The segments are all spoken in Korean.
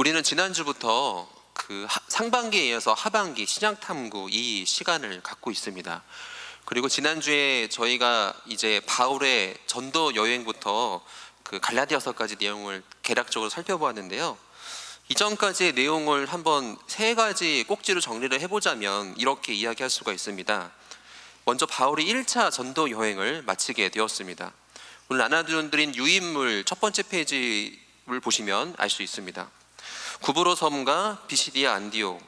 우리는 지난주부터 상반기에 이어서 하반기 신약탐구 이 시간을 갖고 있습니다. 그리고 지난주에 저희가 이제 바울의 전도 여행부터 갈라디아서까지 내용을 개략적으로 살펴보았는데요. 이전까지의 내용을 한번 세 가지 꼭지로 정리를 해보자면 이렇게 이야기할 수가 있습니다. 먼저 바울이 1차 전도 여행을 마치게 되었습니다. 오늘 나눠드린 유인물 첫 번째 페이지를 보시면 알 수 있습니다. 구브로 섬과 비시디아 안디옥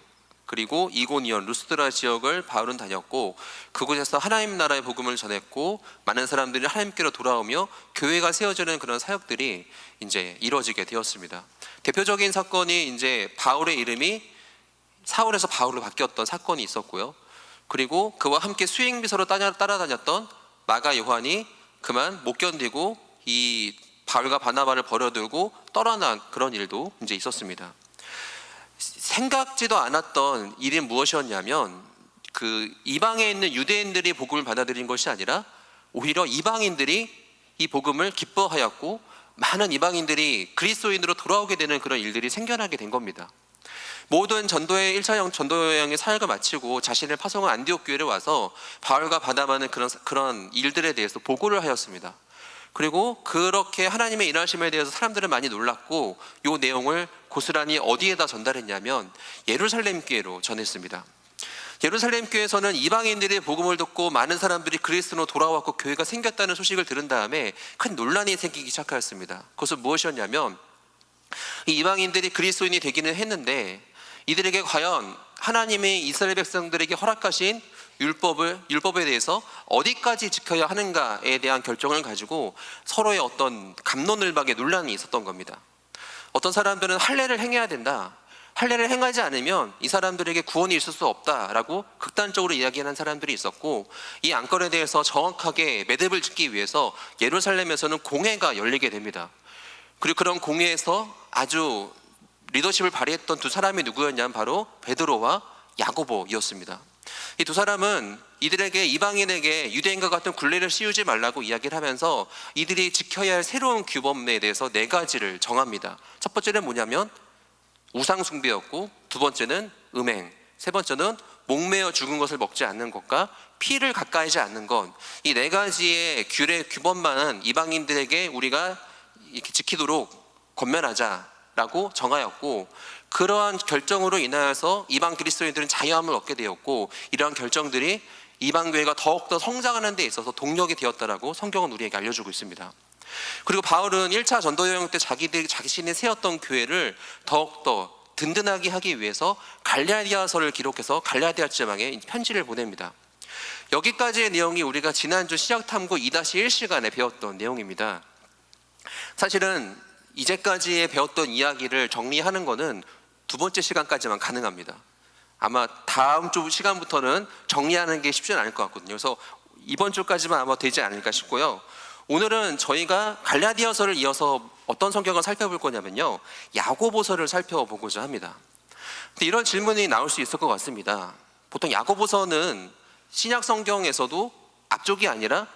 그리고 이고니온 루스드라 지역을 바울은 다녔고 그곳에서 하나님 나라의 복음을 전했고 많은 사람들이 하나님께로 돌아오며 교회가 세워지는 그런 사역들이 이제 이루어지게 되었습니다. 대표적인 사건이 이제 바울의 이름이 사울에서 바울로 바뀌었던 사건이 있었고요. 그리고 그와 함께 수행비서로 따라다녔던 마가 요한이 그만 못 견디고 이 바울과 바나바를 버려두고 떠나는 그런 일도 이제 있었습니다. 생각지도 않았던 일이 무엇이었냐면 이방에 있는 유대인들이 복음을 받아들인 것이 아니라 오히려 이방인들이 이 복음을 기뻐하였고 많은 이방인들이 그리스도인으로 돌아오게 되는 그런 일들이 생겨나게 된 겁니다. 모든 1차 전도여행의 사역을 마치고 자신을 파송한 안디옥 교회를 와서 바울과 바나바는 그런 일들에 대해서 보고를 하였습니다. 그리고 그렇게 하나님의 일하심에 대해서 사람들은 많이 놀랐고 이 내용을 고스란히 어디에다 전달했냐면 예루살렘 교회로 전했습니다. 예루살렘 교회에서는 이방인들의 복음을 듣고 많은 사람들이 그리스도로 돌아왔고 교회가 생겼다는 소식을 들은 다음에 큰 논란이 생기기 시작하였습니다. 그것은 무엇이었냐면 이 이방인들이 그리스도인이 되기는 했는데 이들에게 과연 하나님이 이스라엘 백성들에게 허락하신 율법에 대해서 어디까지 지켜야 하는가에 대한 결정을 가지고 서로의 어떤 갑론을박의 논란이 있었던 겁니다. 어떤 사람들은 할례를 행해야 된다, 할례를 행하지 않으면 이 사람들에게 구원이 있을 수 없다라고 극단적으로 이야기하는 사람들이 있었고, 이 안건에 대해서 정확하게 매듭을 짓기 위해서 예루살렘에서는 공회가 열리게 됩니다. 그리고 그런 공회에서 아주 리더십을 발휘했던 두 사람이 누구였냐면 바로 베드로와 야고보였습니다. 이 두 사람은 이들에게 이방인에게 유대인과 같은 굴레를 씌우지 말라고 이야기를 하면서 이들이 지켜야 할 새로운 규범에 대해서 네 가지를 정합니다. 첫 번째는 뭐냐면 우상 숭배였고, 두 번째는 음행, 세 번째는 목매어 죽은 것을 먹지 않는 것과 피를 가까이지 않는 것. 이 네 가지의 규범만은 이방인들에게 우리가 이렇게 지키도록 권면하자라고 정하였고, 그러한 결정으로 인하여서 이방 그리스도인들은 자유함을 얻게 되었고, 이러한 결정들이 이방 교회가 더욱더 성장하는 데 있어서 동력이 되었다라고 성경은 우리에게 알려주고 있습니다. 그리고 바울은 1차 전도여행 때 자신이 세웠던 교회를 더욱더 든든하게 하기 위해서 갈라디아서를 기록해서 갈라디아 지방에 편지를 보냅니다. 여기까지의 내용이 우리가 지난주 신약탐구 2-1 시간에 배웠던 내용입니다. 사실은 이제까지의 배웠던 이야기를 정리하는 것은 두 번째 시간까지만 가능합니다. 아마 다음 주 시간부터는 정리하는 게 쉽지는 않을 것 같거든요. 그래서 이번 주까지만 아마 되지 않을까 싶고요. 오늘은 저희가 갈라디아서를 이어서 어떤 성경을 살펴볼 거냐면요, 야고보서를 살펴보고자 합니다. 근데 이런 질문이 나올 수 있을 것 같습니다. 보통 야고보서는 신약 성경에서도 앞쪽이 아니라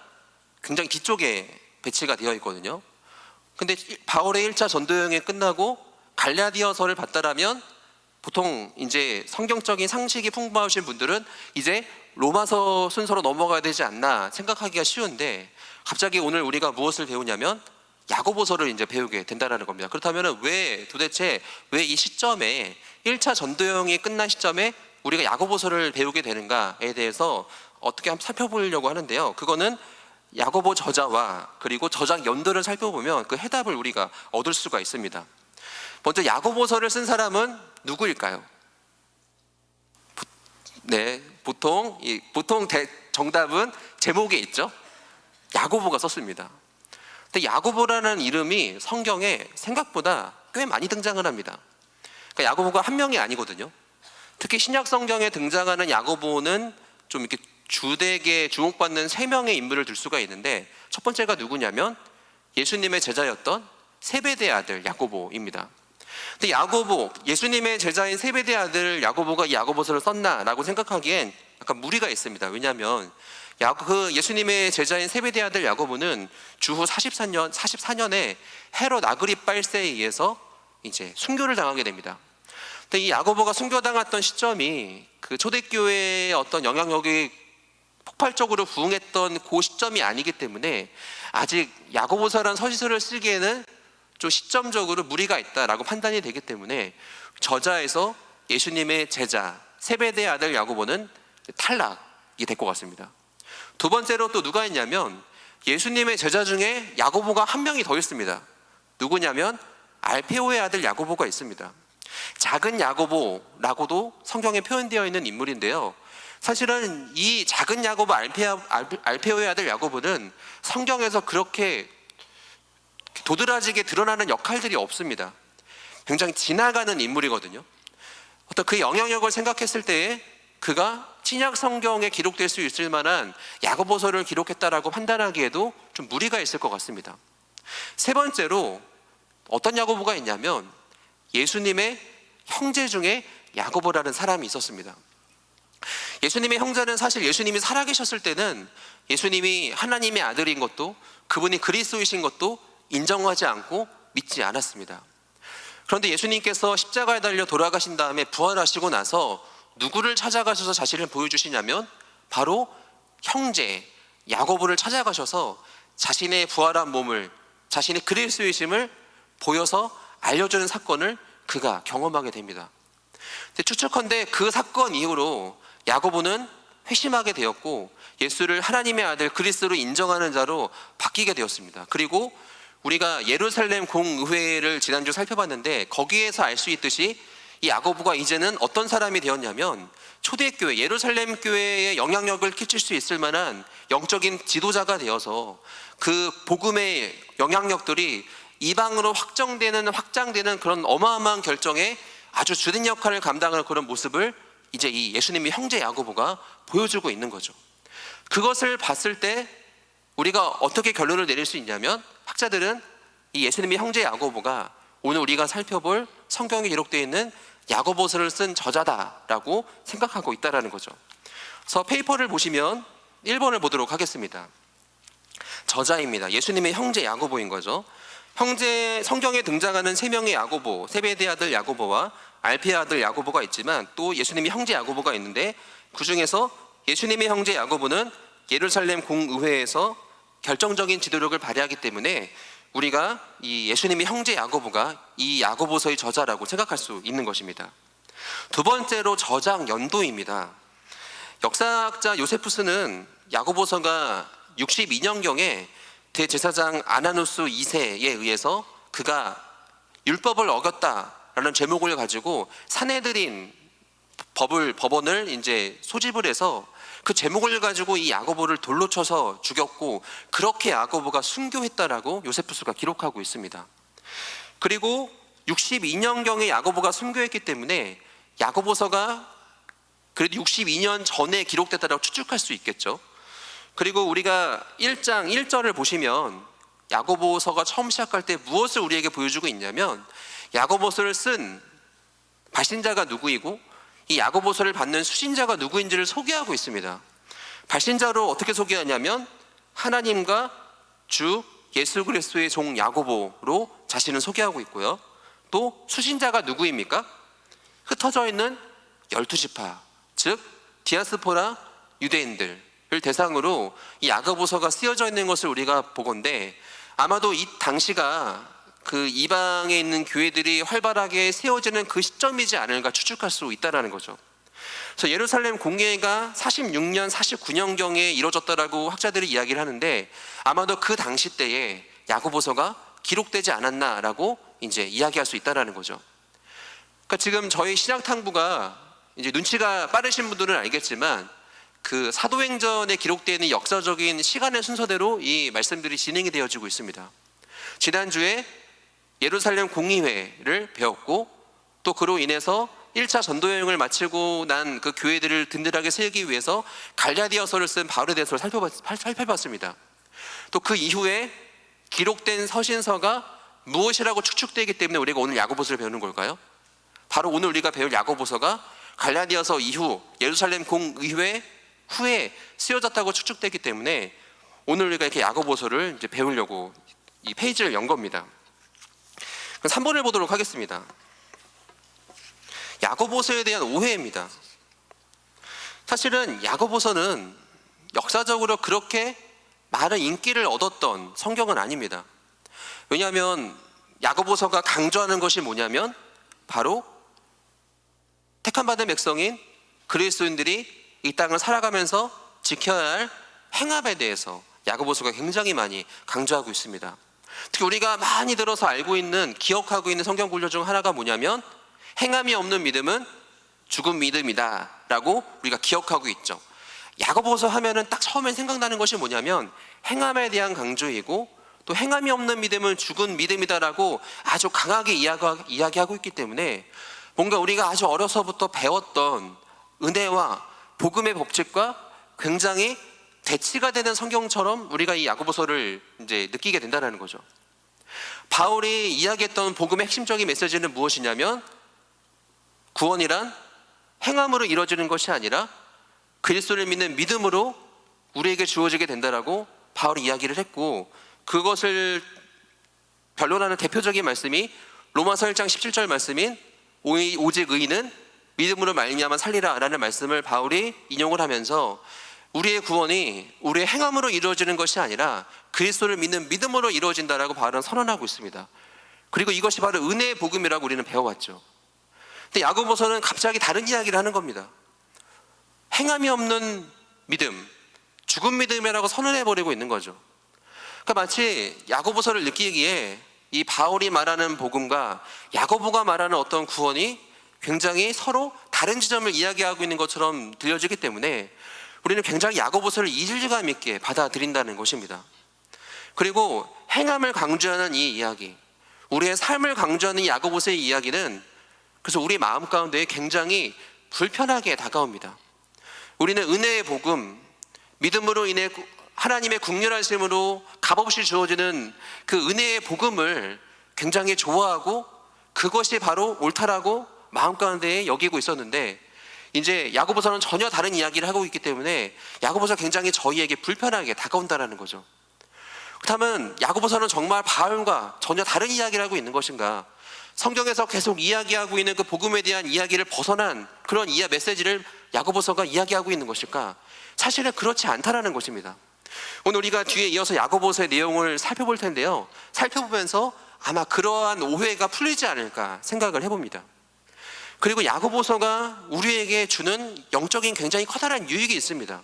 굉장히 뒤쪽에 배치가 되어 있거든요. 근데 바울의 1차 전도여행이 끝나고 갈라디아서를 봤다라면 보통 이제 성경적인 상식이 풍부하신 분들은 이제 로마서 순서로 넘어가야 되지 않나 생각하기가 쉬운데, 갑자기 오늘 우리가 무엇을 배우냐면 야고보서를 이제 배우게 된다는 겁니다. 그렇다면 도대체 왜 이 시점에 1차 전도여행이 끝난 시점에 우리가 야고보서를 배우게 되는가에 대해서 어떻게 한번 살펴보려고 하는데요. 그거는 야고보 저자와 그리고 저작 연도를 살펴보면 그 해답을 우리가 얻을 수가 있습니다. 먼저 야고보서를 쓴 사람은 누구일까요? 네, 보통 정답은 제목에 있죠. 야고보가 썼습니다. 근데 야고보라는 이름이 성경에 생각보다 꽤 많이 등장을 합니다. 그러니까 야고보가 한 명이 아니거든요. 특히 신약 성경에 등장하는 야고보는 좀 이렇게 주되게 주목받는 세 명의 인물을 들 수가 있는데, 첫 번째가 누구냐면 예수님의 제자였던 세베대의 아들 야고보입니다. 근데 예수님의 제자인 세베대의 아들 야고보가 이 야고보서를 썼나라고 생각하기엔 약간 무리가 있습니다. 왜냐하면 예수님의 제자인 세베대의 아들 야고보는 주후 44년에 헤롯 아그리빠 1세에 의해서 이제 순교를 당하게 됩니다. 근데 이 야고보가 순교당했던 시점이 그 초대교회의 어떤 영향력이 폭발적으로 부응했던 그 시점이 아니기 때문에 아직 야고보서라는 서신서를 쓰기에는 좀 시점적으로 무리가 있다라고 판단이 되기 때문에 저자에서 예수님의 제자 세베대의 아들 야고보는 탈락이 될 것 같습니다. 두 번째로 또 누가 있냐면 예수님의 제자 중에 야고보가 한 명이 더 있습니다. 누구냐면 알페오의 아들 야고보가 있습니다. 작은 야고보라고도 성경에 표현되어 있는 인물인데요. 사실은 이 작은 야고보 알페오의 아들 야고보는 성경에서 그렇게 도드라지게 드러나는 역할들이 없습니다. 굉장히 지나가는 인물이거든요. 어떤 그 영향력을 생각했을 때에 그가 신약 성경에 기록될 수 있을 만한 야고보서를 기록했다라고 판단하기에도 좀 무리가 있을 것 같습니다. 세 번째로 어떤 야고보가 있냐면 예수님의 형제 중에 야고보라는 사람이 있었습니다. 예수님의 형제는 사실 예수님이 살아계셨을 때는 예수님이 하나님의 아들인 것도 그분이 그리스도이신 것도 인정하지 않고 믿지 않았습니다. 그런데 예수님께서 십자가에 달려 돌아가신 다음에 부활하시고 나서 누구를 찾아가셔서 자신을 보여주시냐면 바로 형제 야고보를 찾아가셔서 자신의 부활한 몸을, 자신의 그리스도이심을 보여서 알려주는 사건을 그가 경험하게 됩니다. 추측컨대 그 사건 이후로 야고보는 회심하게 되었고 예수를 하나님의 아들 그리스도로 인정하는 자로 바뀌게 되었습니다. 그리고 우리가 예루살렘 공의회를 지난주 살펴봤는데 거기에서 알 수 있듯이 이 야고보가 이제는 어떤 사람이 되었냐면 초대교회 예루살렘 교회에 영향력을 끼칠 수 있을 만한 영적인 지도자가 되어서 그 복음의 영향력들이 이방으로 확장되는 그런 어마어마한 결정에 아주 주된 역할을 감당하는 그런 모습을 이제 이 예수님의 형제 야고보가 보여주고 있는 거죠. 그것을 봤을 때 우리가 어떻게 결론을 내릴 수 있냐면 학자들은 이 예수님의 형제 야고보가 오늘 우리가 살펴볼 성경에 기록되어 있는 야고보서를 쓴 저자다라고 생각하고 있다는 거죠. 그래서 페이퍼를 보시면 1번을 보도록 하겠습니다. 저자입니다. 예수님의 형제 야고보인 거죠. 형제 성경에 등장하는 3명의 야고보, 세베대 아들 야고보와 알페의 아들 야고보가 있지만 또 예수님의 형제 야고보가 있는데 그 중에서 예수님의 형제 야고보는 예루살렘 공의회에서 결정적인 지도력을 발휘하기 때문에 우리가 이 예수님의 형제 야고보가 이 야고보서의 저자라고 생각할 수 있는 것입니다. 두 번째로 저장 연도입니다. 역사학자 요세푸스는 야고보서가 62년경에 대제사장 아나누스 2세에 의해서 그가 율법을 어겼다라는 제목을 가지고 사내들인 법원을 이제 소집을 해서 그 제목을 가지고 이 야고보를 돌로 쳐서 죽였고 그렇게 야고보가 순교했다라고 요세푸스가 기록하고 있습니다. 그리고 62년경에 야고보가 순교했기 때문에 야고보서가 그래도 62년 전에 기록됐다라고 추측할 수 있겠죠. 그리고 우리가 1장 1절을 보시면 야고보서가 처음 시작할 때 무엇을 우리에게 보여주고 있냐면 야고보서를 쓴 발신자가 누구이고 이 야고보서를 받는 수신자가 누구인지를 소개하고 있습니다. 발신자로 어떻게 소개하냐면 하나님과 주 예수 그리스도의 종 야고보로 자신을 소개하고 있고요. 또 수신자가 누구입니까? 흩어져 있는 12지파, 즉 디아스포라 유대인들을 대상으로 이 야고보서가 쓰여져 있는 것을 우리가 보건대 아마도 이 당시가 그 이방에 있는 교회들이 활발하게 세워지는 그 시점이지 않을까 추측할 수 있다는 거죠. 그래서 예루살렘 공회가 46년, 49년경에 이루어졌다라고 학자들이 이야기를 하는데 아마도 그 당시 때에 야고보서가 기록되지 않았나라고 이제 이야기할 수 있다는 거죠. 그러니까 지금 저희 신약탐구가 이제 눈치가 빠르신 분들은 알겠지만 그 사도행전에 기록되어 있는 역사적인 시간의 순서대로 이 말씀들이 진행이 되어지고 있습니다. 지난주에 예루살렘 공의회를 배웠고 또 그로 인해서 1차 전도여행을 마치고 난 그 교회들을 든든하게 세우기 위해서 갈라디아서를 쓴 바울에 대해서 살펴봤습니다. 또 그 이후에 기록된 서신서가 무엇이라고 추측되기 때문에 우리가 오늘 야고보서를 배우는 걸까요? 바로 오늘 우리가 배울 야고보서가 갈라디아서 이후 예루살렘 공의회 후에 쓰여졌다고 추측되기 때문에 오늘 우리가 이렇게 야고보서를 이제 배우려고 이 페이지를 연 겁니다. 3번을 보도록 하겠습니다. 야고보서에 대한 오해입니다. 사실은 야고보서는 역사적으로 그렇게 많은 인기를 얻었던 성경은 아닙니다. 왜냐하면 야고보서가 강조하는 것이 뭐냐면 바로 택함받은 백성인 그리스도인들이 이 땅을 살아가면서 지켜야 할 행함에 대해서 야고보서가 굉장히 많이 강조하고 있습니다. 특히 우리가 많이 들어서 알고 있는, 기억하고 있는 성경 구절 중 하나가 뭐냐면 행함이 없는 믿음은 죽은 믿음이다 라고 우리가 기억하고 있죠. 야고보서 하면은 딱 처음에 생각나는 것이 뭐냐면 행함에 대한 강조이고, 또 행함이 없는 믿음은 죽은 믿음이다라고 아주 강하게 이야기하고 있기 때문에 뭔가 우리가 아주 어려서부터 배웠던 은혜와 복음의 법칙과 굉장히 대치가 되는 성경처럼 우리가 이 야고보서를 이제 느끼게 된다는 거죠. 바울이 이야기했던 복음의 핵심적인 메시지는 무엇이냐면 구원이란 행함으로 이루어지는 것이 아니라 그리스도를 믿는 믿음으로 우리에게 주어지게 된다라고 바울이 이야기를 했고, 그것을 변론하는 대표적인 말씀이 로마서 1장 17절 말씀인 오직 의인은 믿음으로 말미암아 살리라 라는 말씀을 바울이 인용을 하면서 우리의 구원이 우리의 행함으로 이루어지는 것이 아니라 그리스도를 믿는 믿음으로 이루어진다라고 바울은 선언하고 있습니다. 그리고 이것이 바로 은혜의 복음이라고 우리는 배워왔죠. 근데 야고보서는 갑자기 다른 이야기를 하는 겁니다. 행함이 없는 믿음, 죽은 믿음이라고 선언해버리고 있는 거죠. 그러니까 마치 야고보서를 느끼기에 이 바울이 말하는 복음과 야고보가 말하는 어떤 구원이 굉장히 서로 다른 지점을 이야기하고 있는 것처럼 들려지기 때문에 우리는 굉장히 야고보서를 이질감 있게 받아들인다는 것입니다. 그리고 행함을 강조하는 이 이야기, 우리의 삶을 강조하는 이 야고보서의 이야기는 그래서 우리 마음 가운데 굉장히 불편하게 다가옵니다. 우리는 은혜의 복음, 믿음으로 인해 하나님의 국률하심으로 값없이 주어지는 그 은혜의 복음을 굉장히 좋아하고 그것이 바로 옳다라고 마음 가운데 여기고 있었는데, 이제 야고보서는 전혀 다른 이야기를 하고 있기 때문에 야고보서가 굉장히 저희에게 불편하게 다가온다는 거죠. 그렇다면 야고보서는 정말 바울과 전혀 다른 이야기를 하고 있는 것인가? 성경에서 계속 이야기하고 있는 그 복음에 대한 이야기를 벗어난 그런 메시지를 야고보서가 이야기하고 있는 것일까? 사실은 그렇지 않다라는 것입니다. 오늘 우리가 뒤에 이어서 야고보서의 내용을 살펴볼 텐데요, 살펴보면서 아마 그러한 오해가 풀리지 않을까 생각을 해봅니다. 그리고 야고보서가 우리에게 주는 영적인 굉장히 커다란 유익이 있습니다.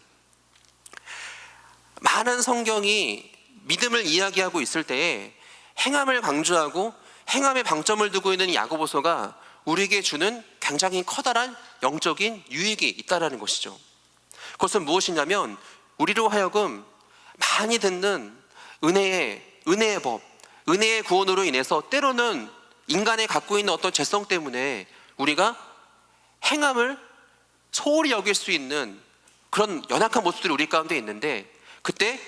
많은 성경이 믿음을 이야기하고 있을 때에 행함을 강조하고 행함에 방점을 두고 있는 야고보서가 우리에게 주는 굉장히 커다란 영적인 유익이 있다는 것이죠. 그것은 무엇이냐면 우리로 하여금 많이 듣는 은혜의 법, 은혜의 구원으로 인해서 때로는 인간이 갖고 있는 어떤 죄성 때문에 우리가 행함을 소홀히 여길 수 있는 그런 연약한 모습들이 우리 가운데 있는데, 그때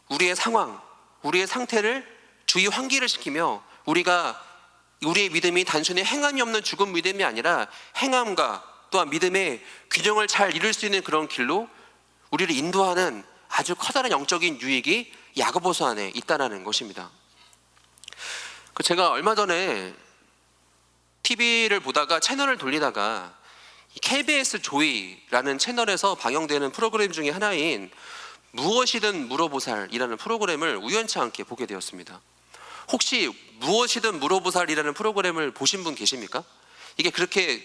우리의 상황, 우리의 상태를 주의 환기를 시키며 우리의 믿음이 단순히 행함이 없는 죽은 믿음이 아니라 행함과 또한 믿음의 균형을 잘 이룰 수 있는 그런 길로 우리를 인도하는 아주 커다란 영적인 유익이 야고보서 안에 있다는 것입니다. 제가 얼마 전에 TV를 보다가 채널을 돌리다가 KBS 조이라는 채널에서 방영되는 프로그램 중에 하나인 무엇이든 물어보살이라는 프로그램을 우연치 않게 보게 되었습니다. 혹시 무엇이든 물어보살이라는 프로그램을 보신 분 계십니까? 이게 그렇게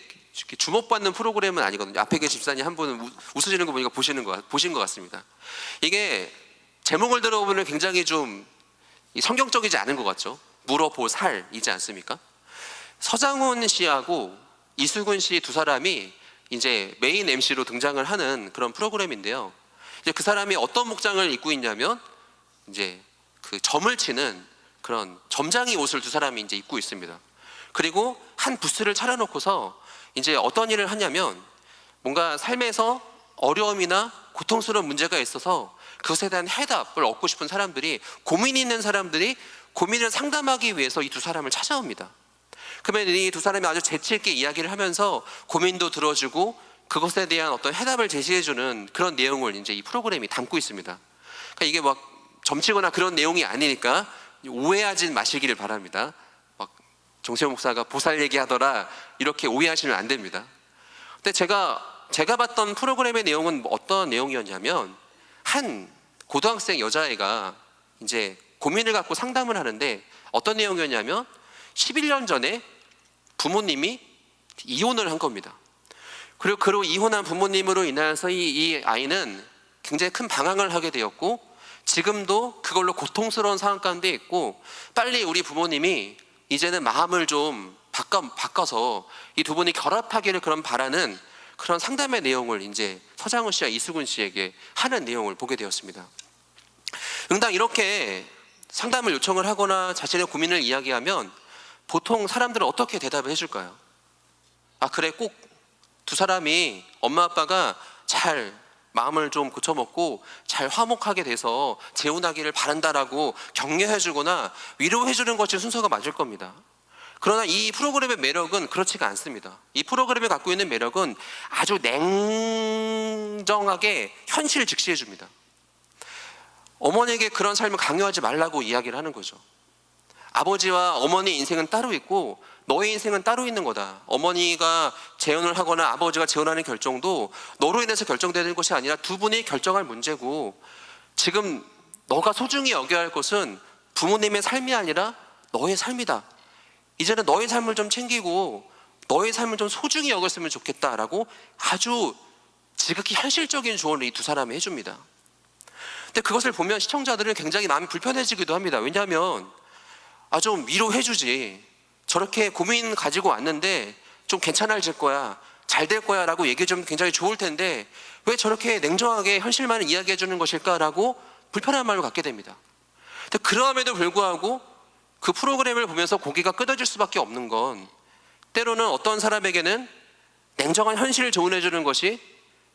주목받는 프로그램은 아니거든요. 앞에 계신 집사님 한 분은 웃으시는 거 보니까 보신 것 같습니다. 이게 제목을 들어보면 굉장히 좀 성경적이지 않은 것 같죠. 물어보살이지 않습니까? 서장훈 씨하고 이수근 씨 두 사람이 이제 메인 MC로 등장을 하는 그런 프로그램인데요. 이제 그 사람이 어떤 목장을 입고 있냐면 이제 그 점을 치는 그런 점장이 옷을 두 사람이 이제 입고 있습니다. 그리고 한 부스를 차려놓고서 이제 어떤 일을 하냐면 뭔가 삶에서 어려움이나 고통스러운 문제가 있어서 그것에 대한 해답을 얻고 싶은 사람들이, 고민이 있는 사람들이 고민을 상담하기 위해서 이 두 사람을 찾아옵니다. 그러면 이 두 사람이 아주 재치 있게 이야기를 하면서 고민도 들어주고 그것에 대한 어떤 해답을 제시해주는 그런 내용을 이제 이 프로그램이 담고 있습니다. 그러니까 이게 막 점치거나 그런 내용이 아니니까 오해하지 마시기를 바랍니다. 막 정세호 목사가 보살 얘기하더라 이렇게 오해하시면 안 됩니다. 근데 제가 봤던 프로그램의 내용은 어떤 내용이었냐면, 한 고등학생 여자애가 이제 고민을 갖고 상담을 하는데, 어떤 내용이었냐면 11년 전에 부모님이 이혼을 한 겁니다. 그리고 그로 이혼한 부모님으로 인해서 이 아이는 굉장히 큰 방황을 하게 되었고, 지금도 그걸로 고통스러운 상황 가운데 있고, 빨리 우리 부모님이 이제는 마음을 좀 바꿔서 이 두 분이 결합하기를 그런 바라는 그런 상담의 내용을 이제 서장훈 씨와 이수근 씨에게 하는 내용을 보게 되었습니다. 응당 이렇게 상담을 요청을 하거나 자신의 고민을 이야기하면 보통 사람들은 어떻게 대답을 해줄까요? 아, 그래, 꼭 두 사람이 엄마 아빠가 잘 마음을 좀 고쳐먹고 잘 화목하게 돼서 재혼하기를 바란다라고 격려해주거나 위로해주는 것이 순서가 맞을 겁니다. 그러나 이 프로그램의 매력은 그렇지가 않습니다. 이 프로그램이 갖고 있는 매력은 아주 냉정하게 현실을 직시해 줍니다. 어머니에게 그런 삶을 강요하지 말라고 이야기를 하는 거죠. 아버지와 어머니의 인생은 따로 있고 너의 인생은 따로 있는 거다. 어머니가 재혼을 하거나 아버지가 재혼하는 결정도 너로 인해서 결정되는 것이 아니라 두 분이 결정할 문제고, 지금 너가 소중히 여겨야 할 것은 부모님의 삶이 아니라 너의 삶이다. 이제는 너의 삶을 좀 챙기고 너의 삶을 좀 소중히 여겼으면 좋겠다라고 아주 지극히 현실적인 조언을 이 두 사람이 해줍니다. 근데 그것을 보면 시청자들은 굉장히 마음이 불편해지기도 합니다. 왜냐하면 좀 위로해주지, 저렇게 고민 가지고 왔는데 좀 괜찮아질 거야, 잘 될 거야 라고 얘기해주면 굉장히 좋을 텐데 왜 저렇게 냉정하게 현실만을 이야기해주는 것일까라고 불편한 마음을 갖게 됩니다. 근데 그럼에도 불구하고 그 프로그램을 보면서 고개가 끄덕일 수밖에 없는 건, 때로는 어떤 사람에게는 냉정한 현실을 조언해주는 것이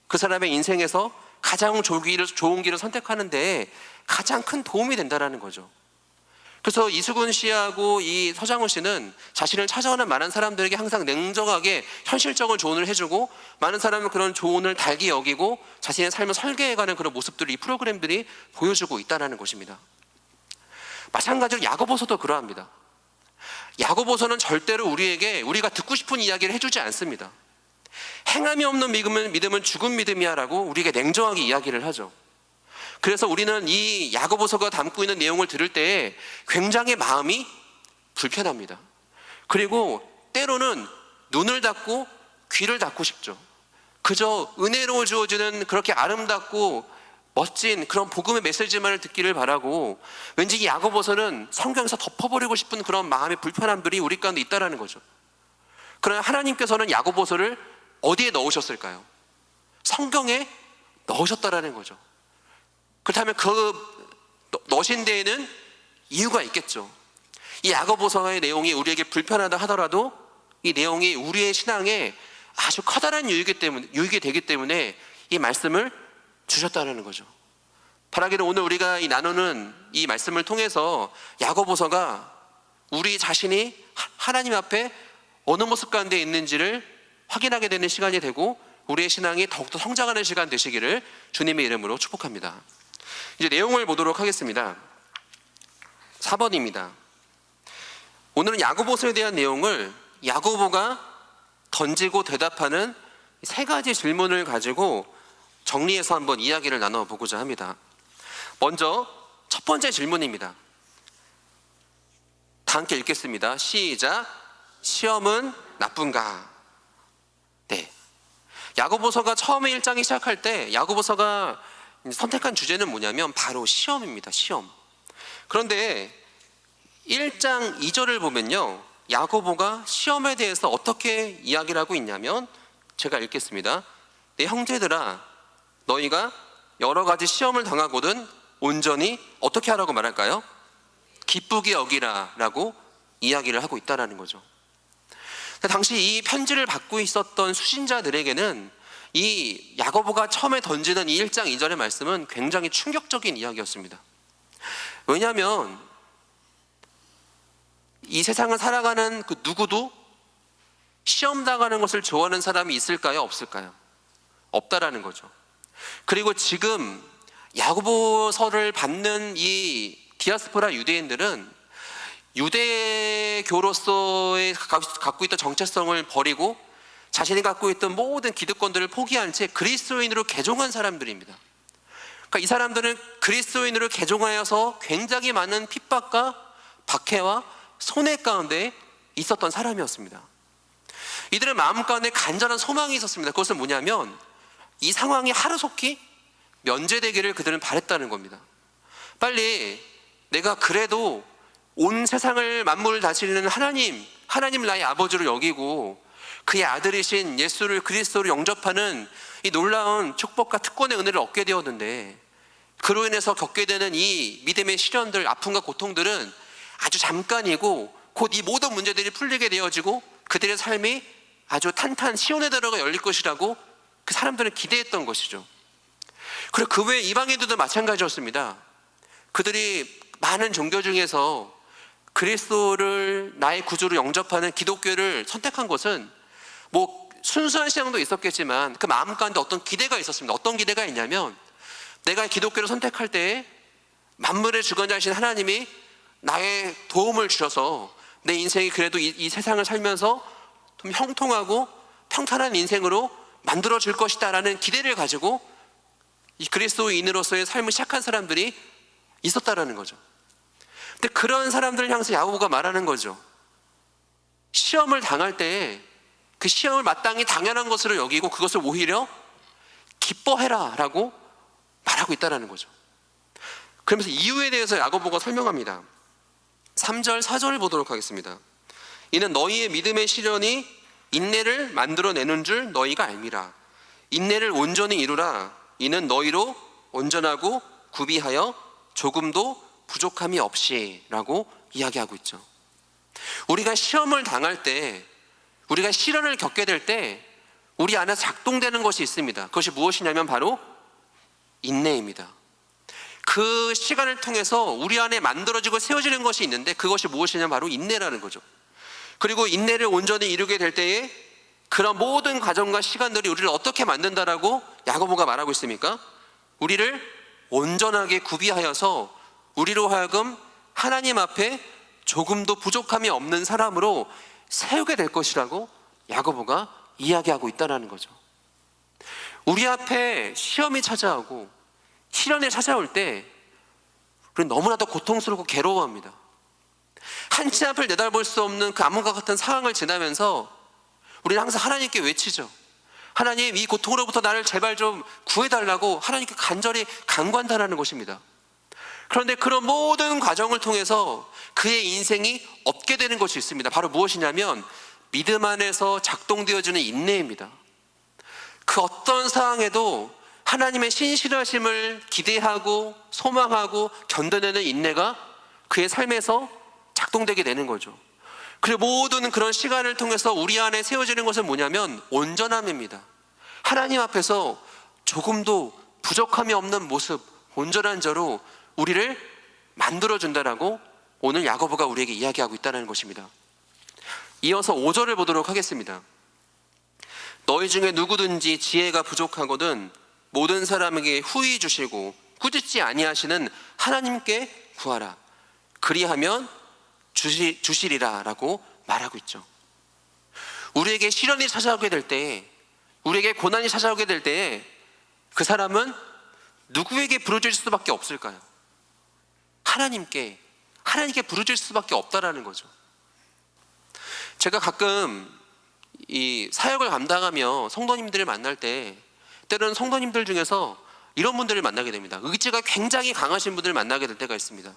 그 사람의 인생에서 가장 좋은 길을 선택하는 데 가장 큰 도움이 된다는 거죠. 그래서 이수근 씨하고 이 서장훈 씨는 자신을 찾아오는 많은 사람들에게 항상 냉정하게 현실적인 조언을 해주고, 많은 사람은 그런 조언을 달기 여기고 자신의 삶을 설계해가는 그런 모습들을 이 프로그램들이 보여주고 있다는 것입니다. 마찬가지로 야고보서도 그러합니다. 야고보서는 절대로 우리가 듣고 싶은 이야기를 해주지 않습니다. 행함이 없는 믿음은 죽은 믿음이야 라고 우리에게 냉정하게 이야기를 하죠. 그래서 우리는 이 야고보서가 담고 있는 내용을 들을 때 굉장히 마음이 불편합니다. 그리고 때로는 눈을 닫고 귀를 닫고 싶죠. 그저 은혜로 주어지는 그렇게 아름답고 멋진 그런 복음의 메시지만을 듣기를 바라고, 왠지 이 야고보서는 성경에서 덮어버리고 싶은 그런 마음의 불편함들이 우리 가운데 있다는 거죠. 그러나 하나님께서는 야고보서를 어디에 넣으셨을까요? 성경에 넣으셨다라는 거죠. 그렇다면 그 넣으신 데에는 이유가 있겠죠. 이 야고보서의 내용이 우리에게 불편하다 하더라도 이 내용이 우리의 신앙에 아주 커다란 유익이 되기 때문에 이 말씀을 주셨다는 거죠. 바라기를 오늘 우리가 나누는 이 말씀을 통해서 야고보서가 우리 자신이 하나님 앞에 어느 모습 가운데 있는지를 확인하게 되는 시간이 되고, 우리의 신앙이 더욱더 성장하는 시간 되시기를 주님의 이름으로 축복합니다. 이제 내용을 보도록 하겠습니다. 4번입니다. 오늘은 야고보서에 대한 내용을 야고보가 던지고 대답하는 세 가지 질문을 가지고 정리해서 한번 이야기를 나눠보고자 합니다. 먼저 첫 번째 질문입니다. 다 함께 읽겠습니다. 시작. 시험은 나쁜가? 네. 야고보서가 처음에 1장이 시작할 때 야고보서가 선택한 주제는 뭐냐면 바로 시험입니다. 시험. 그런데 1장 2절을 보면요, 야고보가 시험에 대해서 어떻게 이야기를 하고 있냐면, 제가 읽겠습니다. 내 형제들아, 너희가 여러 가지 시험을 당하거든 온전히 어떻게 하라고 말할까요? 기쁘게 여기라 라고 이야기를 하고 있다는 거죠. 당시 이 편지를 받고 있었던 수신자들에게는 이 야고보가 처음에 던지는 이 1장 2절의 말씀은 굉장히 충격적인 이야기였습니다. 왜냐하면 이 세상을 살아가는 그 누구도 시험 당하는 것을 좋아하는 사람이 있을까요? 없을까요? 없다라는 거죠. 그리고 지금 야고보서를 받는 이 디아스포라 유대인들은 유대교로서의 갖고 있던 정체성을 버리고 자신이 갖고 있던 모든 기득권들을 포기한 채 그리스도인으로 개종한 사람들입니다. 그러니까 이 사람들은 그리스도인으로 개종하여서 굉장히 많은 핍박과 박해와 손해 가운데 있었던 사람이었습니다. 이들의 마음 가운데 간절한 소망이 있었습니다. 그것은 뭐냐면 이 상황이 하루속히 면제되기를 그들은 바랬다는 겁니다. 빨리 내가 그래도 온 세상을 만물을 다스리는 하나님 나의 아버지로 여기고 그의 아들이신 예수를 그리스도로 영접하는 이 놀라운 축복과 특권의 은혜를 얻게 되었는데, 그로 인해서 겪게 되는 이 믿음의 시련들, 아픔과 고통들은 아주 잠깐이고 곧 이 모든 문제들이 풀리게 되어지고 그들의 삶이 아주 탄탄 시온의 대로가 열릴 것이라고 그 사람들은 기대했던 것이죠. 그리고 그 외에 이방인들도 마찬가지였습니다. 그들이 많은 종교 중에서 그리스도를 나의 구주로 영접하는 기독교를 선택한 것은 뭐 순수한 신앙도 있었겠지만 그 마음 가운데 어떤 기대가 있었습니다. 어떤 기대가 있냐면 내가 기독교를 선택할 때 만물의 주관자이신 하나님이 나의 도움을 주셔서 내 인생이 그래도 이 세상을 살면서 좀 형통하고 평탄한 인생으로 만들어 줄 것이다 라는 기대를 가지고 이 그리스도인으로서의 삶을 시작한 사람들이 있었다라는 거죠. 근데 그런 사람들을 향해서 야고보가 말하는 거죠. 시험을 당할 때 그 시험을 마땅히 당연한 것으로 여기고 그것을 오히려 기뻐해라 라고 말하고 있다는 거죠. 그러면서 이유에 대해서 야고보가 설명합니다. 3절 4절을 보도록 하겠습니다. 이는 너희의 믿음의 시련이 인내를 만들어내는 줄 너희가 알미라. 인내를 온전히 이루라. 이는 너희로 온전하고 구비하여 조금도 부족함이 없이 라고 이야기하고 있죠. 우리가 시험을 당할 때, 우리가 시련을 겪게 될 때 우리 안에서 작동되는 것이 있습니다. 그것이 무엇이냐면 바로 인내입니다. 그 시간을 통해서 우리 안에 만들어지고 세워지는 것이 있는데 그것이 무엇이냐면 바로 인내라는 거죠. 그리고 인내를 온전히 이루게 될 때에 그런 모든 과정과 시간들이 우리를 어떻게 만든다라고 야고보가 말하고 있습니까? 우리를 온전하게 구비하여서 우리로 하여금 하나님 앞에 조금도 부족함이 없는 사람으로 세우게 될 것이라고 야고보가 이야기하고 있다는 거죠. 우리 앞에 시험이 찾아오고 시련이 찾아올 때 우리는 너무나도 고통스럽고 괴로워합니다. 한치 앞을 내다볼 수 없는 그 암흑과 같은 상황을 지나면서 우리는 항상 하나님께 외치죠. 하나님, 이 고통으로부터 나를 제발 좀 구해달라고 하나님께 간절히 간구한다는 것입니다. 그런데 그런 모든 과정을 통해서 그의 인생이 얻게 되는 것이 있습니다. 바로 무엇이냐면 믿음 안에서 작동되어지는 인내입니다. 그 어떤 상황에도 하나님의 신실하심을 기대하고 소망하고 견뎌내는 인내가 그의 삶에서 작동되게 되는 거죠. 그리고 모든 그런 시간을 통해서 우리 안에 세워지는 것은 뭐냐면 온전함입니다. 하나님 앞에서 조금도 부족함이 없는 모습, 온전한 자로 우리를 만들어준다라고 오늘 야고보가 우리에게 이야기하고 있다는 것입니다. 이어서 5절을 보도록 하겠습니다. 너희 중에 누구든지 지혜가 부족하거든 모든 사람에게 후히 주시고 꾸짖지 아니하시는 하나님께 구하라. 그리하면 주시리라 라고 말하고 있죠. 우리에게 시련이 찾아오게 될 때, 우리에게 고난이 찾아오게 될 때 그 사람은 누구에게 부르짖을 수밖에 없을까요? 하나님께 부르짖을 수밖에 없다라는 거죠. 제가 가끔 이 사역을 감당하며 성도님들을 만날 때 때로는 성도님들 중에서 이런 분들을 만나게 됩니다. 의지가 굉장히 강하신 분들을 만나게 될 때가 있습니다.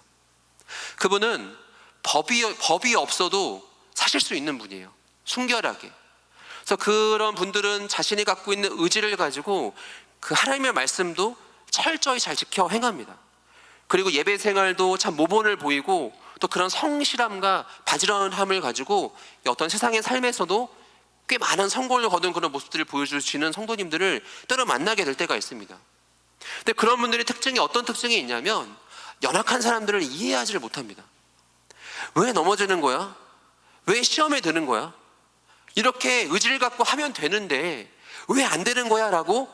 그분은 법이 없어도 사실 수 있는 분이에요. 순결하게. 그래서 그런 분들은 자신이 갖고 있는 의지를 가지고 그 하나님의 말씀도 철저히 잘 지켜 행합니다. 그리고 예배 생활도 참 모본을 보이고 또 그런 성실함과 바지런함을 가지고 어떤 세상의 삶에서도 꽤 많은 성공을 거둔 그런 모습들을 보여주시는 성도님들을 때로 만나게 될 때가 있습니다. 근데 그런 분들의 특징이 어떤 특징이 있냐면 연약한 사람들을 이해하지를 못합니다. 왜 넘어지는 거야? 왜 시험에 드는 거야? 이렇게 의지를 갖고 하면 되는데 왜 안 되는 거야? 라고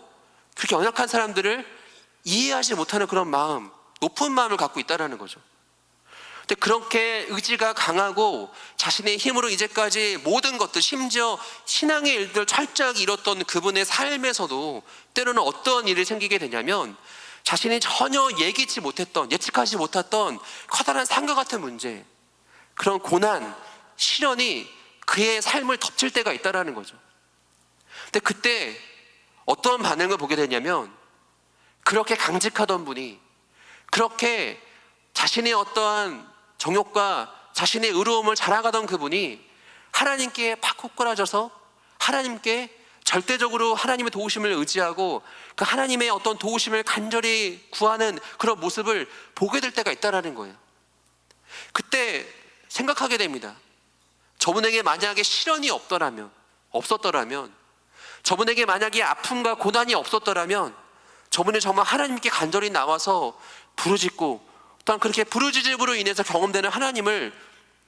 그렇게 연약한 사람들을 이해하지 못하는 그런 마음, 높은 마음을 갖고 있다는 거죠. 근데 그렇게 의지가 강하고 자신의 힘으로 이제까지 모든 것들, 심지어 신앙의 일들 철저하게 이뤘던 그분의 삶에서도 때로는 어떤 일이 생기게 되냐면 자신이 전혀 예기치 못했던, 예측하지 못했던 커다란 산과 같은 문제, 그런 고난, 시련이 그의 삶을 덮칠 때가 있다는 거죠. 근데 그때 어떤 반응을 보게 되냐면 그렇게 강직하던 분이, 그렇게 자신의 어떠한 정욕과 자신의 의로움을 자랑하던 그분이 하나님께 팍 꼬꾸라져서 하나님께 절대적으로 하나님의 도우심을 의지하고 그 하나님의 어떤 도우심을 간절히 구하는 그런 모습을 보게 될 때가 있다는 거예요. 그때 생각하게 됩니다. 저분에게 만약에 시련이 없었더라면, 저분에게 만약에 아픔과 고난이 없었더라면 저분이 정말 하나님께 간절히 나와서 부르짖고 또한 그렇게 부르짖음으로 인해서 경험되는 하나님을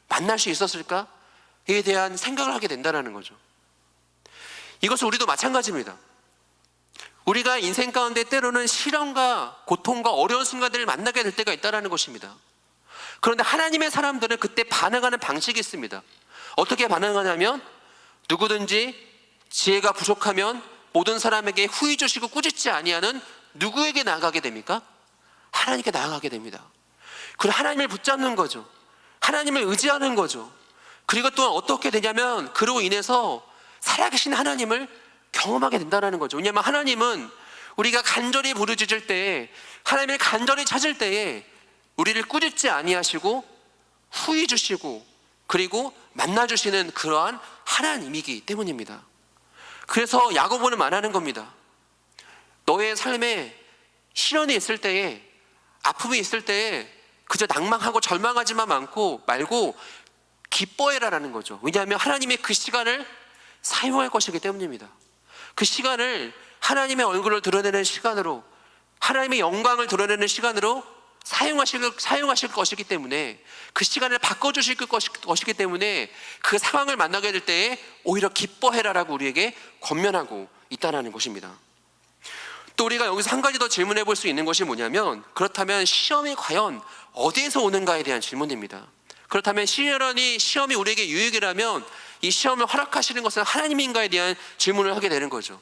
만날 수 있었을까에 대한 생각을 하게 된다는 거죠. 이것은 우리도 마찬가지입니다. 우리가 인생 가운데 때로는 시련과 고통과 어려운 순간들을 만나게 될 때가 있다는 것입니다. 그런데 하나님의 사람들은 그때 반응하는 방식이 있습니다. 어떻게 반응하냐면 누구든지 지혜가 부족하면 모든 사람에게 후히 주시고 꾸짖지 아니하는 누구에게 나아가게 됩니까? 하나님께 나아가게 됩니다. 그리고 하나님을 붙잡는 거죠. 하나님을 의지하는 거죠. 그리고 또 어떻게 되냐면 그로 인해서 살아계신 하나님을 경험하게 된다는 거죠. 왜냐하면 하나님은 우리가 간절히 부르짖을 때에, 하나님을 간절히 찾을 때에 우리를 꾸짖지 아니하시고 후히 주시고 그리고 만나주시는 그러한 하나님이기 때문입니다. 그래서 야고보는 말하는 겁니다. 너의 삶에 시련이 있을 때에, 아픔이 있을 때에 그저 낭망하고 절망하지만 말고 기뻐해라라는 거죠. 왜냐하면 하나님의 그 시간을 사용할 것이기 때문입니다. 그 시간을 하나님의 얼굴을 드러내는 시간으로, 하나님의 영광을 드러내는 시간으로 사용하실 것이기 때문에, 그 시간을 바꿔주실 것이기 때문에 그 상황을 만나게 될 때에 오히려 기뻐해라라고 우리에게 권면하고 있다는 것입니다. 또 우리가 여기서 한 가지 더 질문해 볼 수 있는 것이 뭐냐면, 그렇다면 시험이 과연 어디에서 오는가에 대한 질문입니다. 그렇다면 시험이 우리에게 유익이라면 이 시험을 허락하시는 것은 하나님인가에 대한 질문을 하게 되는 거죠.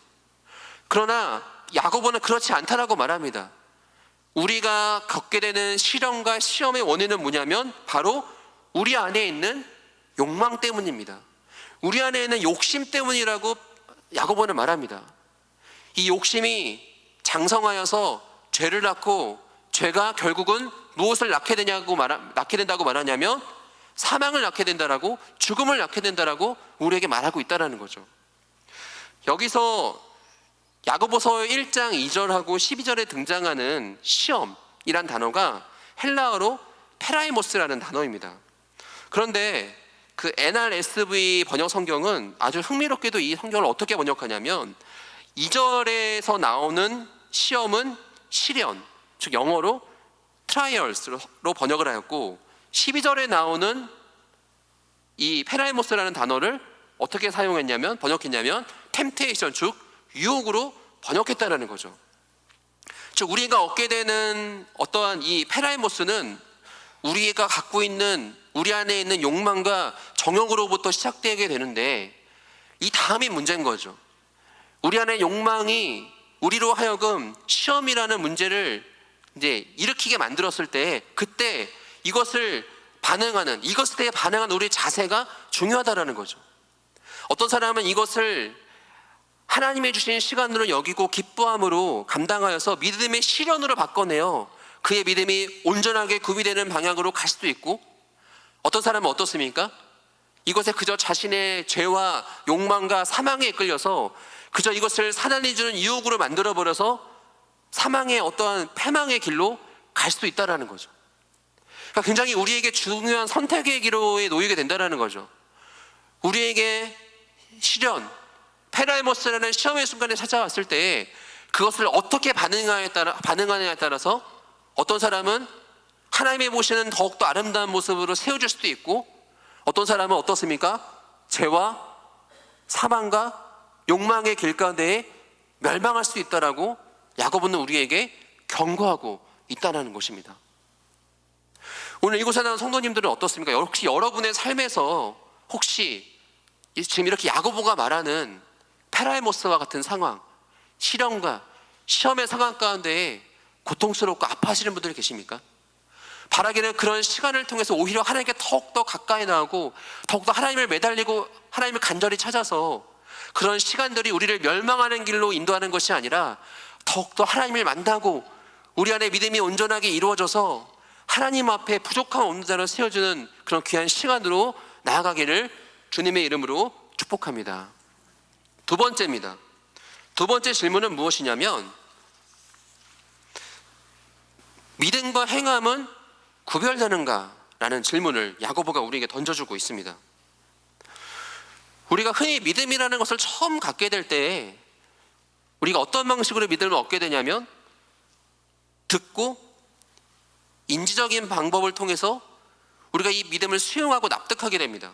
그러나 야고보는 그렇지 않다라고 말합니다. 우리가 겪게 되는 시련과 시험의 원인은 뭐냐면 바로 우리 안에 있는 욕망 때문입니다. 우리 안에 있는 욕심 때문이라고 야고보는 말합니다. 이 욕심이 장성하여서 죄를 낳고, 죄가 결국은 무엇을 낳게 된다고 말하냐면 사망을 낳게 된다라고, 죽음을 낳게 된다라고 우리에게 말하고 있다는 거죠. 여기서 야고보서 1장 2절하고 12절에 등장하는 시험이란 단어가 헬라어로 페라이모스라는 단어입니다. 그런데 그 NRSV 번역 성경은 아주 흥미롭게도 이 성경을 어떻게 번역하냐면 2절에서 나오는 시험은 시련, 즉 영어로 trials로 번역을 하였고 12절에 나오는 이 페라이모스라는 단어를 어떻게 번역했냐면 temptation, 즉 유혹으로 번역했다는 거죠. 즉 우리가 얻게 되는 어떠한 이 페라이모스는 우리가 갖고 있는, 우리 안에 있는 욕망과 정욕으로부터 시작되게 되는데, 이 다음이 문제인 거죠. 우리 안에 욕망이 우리로 하여금 시험이라는 문제를 이제 일으키게 만들었을 때, 그때 이것에 반응하는 우리 자세가 중요하다라는 거죠. 어떤 사람은 이것을 하나님이 주신 시간으로 여기고 기뻐함으로 감당하여서 믿음의 시련으로 바꿔내어 그의 믿음이 온전하게 구비되는 방향으로 갈 수도 있고, 어떤 사람은 어떻습니까? 이것에 그저 자신의 죄와 욕망과 사망에 이끌려서 그저 이것을 사단이 주는 유혹으로 만들어버려서 사망의 어떠한 패망의 길로 갈 수도 있다는 거죠. 그러니까 굉장히 우리에게 중요한 선택의 기로에 놓이게 된다는 거죠. 우리에게 시련, 페라이모스라는 시험의 순간에 찾아왔을 때 그것을 어떻게 반응하느냐에 따라서 어떤 사람은 하나님이 보시는 더욱더 아름다운 모습으로 세워질 수도 있고, 어떤 사람은 어떻습니까? 죄와 사망과 욕망의 길 가운데에 멸망할 수 있다라고 야고보는 우리에게 경고하고 있다는 것입니다. 오늘 이곳에 나온 성도님들은 어떻습니까? 혹시 여러분의 삶에서 혹시 지금 이렇게 야고보가 말하는 페라이모스와 같은 상황, 시련과 시험의 상황 가운데 고통스럽고 아파하시는 분들이 계십니까? 바라기는 그런 시간을 통해서 오히려 하나님께 더욱더 가까이 나오고 더욱더 하나님을 매달리고 하나님을 간절히 찾아서 그런 시간들이 우리를 멸망하는 길로 인도하는 것이 아니라 더욱더 하나님을 만나고 우리 안에 믿음이 온전하게 이루어져서 하나님 앞에 부족함 없는 자를 세워주는 그런 귀한 시간으로 나아가기를 주님의 이름으로 축복합니다. 두 번째입니다. 두 번째 질문은 무엇이냐면, 믿음과 행함은 구별되는가? 라는 질문을 야고보가 우리에게 던져주고 있습니다. 우리가 흔히 믿음이라는 것을 처음 갖게 될 때 우리가 어떤 방식으로 믿음을 얻게 되냐면, 듣고 인지적인 방법을 통해서 우리가 이 믿음을 수용하고 납득하게 됩니다.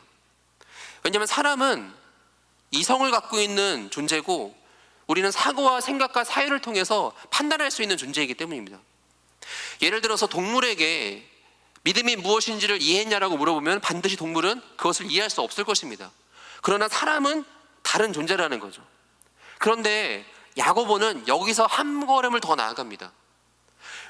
왜냐하면 사람은 이성을 갖고 있는 존재고 우리는 사고와 생각과 사유를 통해서 판단할 수 있는 존재이기 때문입니다. 예를 들어서 동물에게 믿음이 무엇인지를 이해했냐라고 물어보면 반드시 동물은 그것을 이해할 수 없을 것입니다. 그러나 사람은 다른 존재라는 거죠. 그런데 야고보는 여기서 한 걸음을 더 나아갑니다.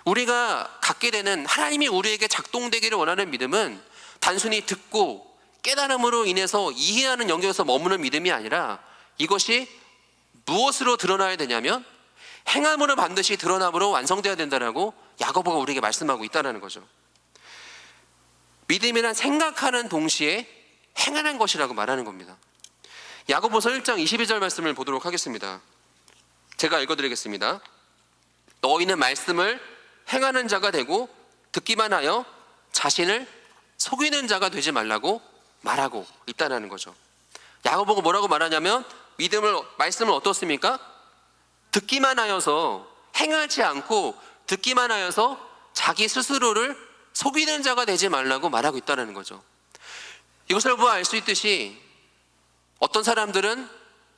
우리가 갖게 되는, 하나님이 우리에게 작동되기를 원하는 믿음은 단순히 듣고 깨달음으로 인해서 이해하는 영역에서 머무는 믿음이 아니라 이것이 무엇으로 드러나야 되냐면 행함으로 반드시 드러남으로 완성되어야 된다라고 야고보가 우리에게 말씀하고 있다는 거죠. 믿음이란 생각하는 동시에 행하는 것이라고 말하는 겁니다. 야고보서 1장 22절 말씀을 보도록 하겠습니다. 제가 읽어드리겠습니다. 너희는 말씀을 행하는 자가 되고 듣기만 하여 자신을 속이는 자가 되지 말라고 말하고 있다는 거죠. 야고보가 뭐라고 말하냐면 말씀을 어떻습니까? 듣기만 하여서, 행하지 않고 듣기만 하여서 자기 스스로를 속이는 자가 되지 말라고 말하고 있다는 거죠. 이것을 보아 알 수 있듯이 어떤 사람들은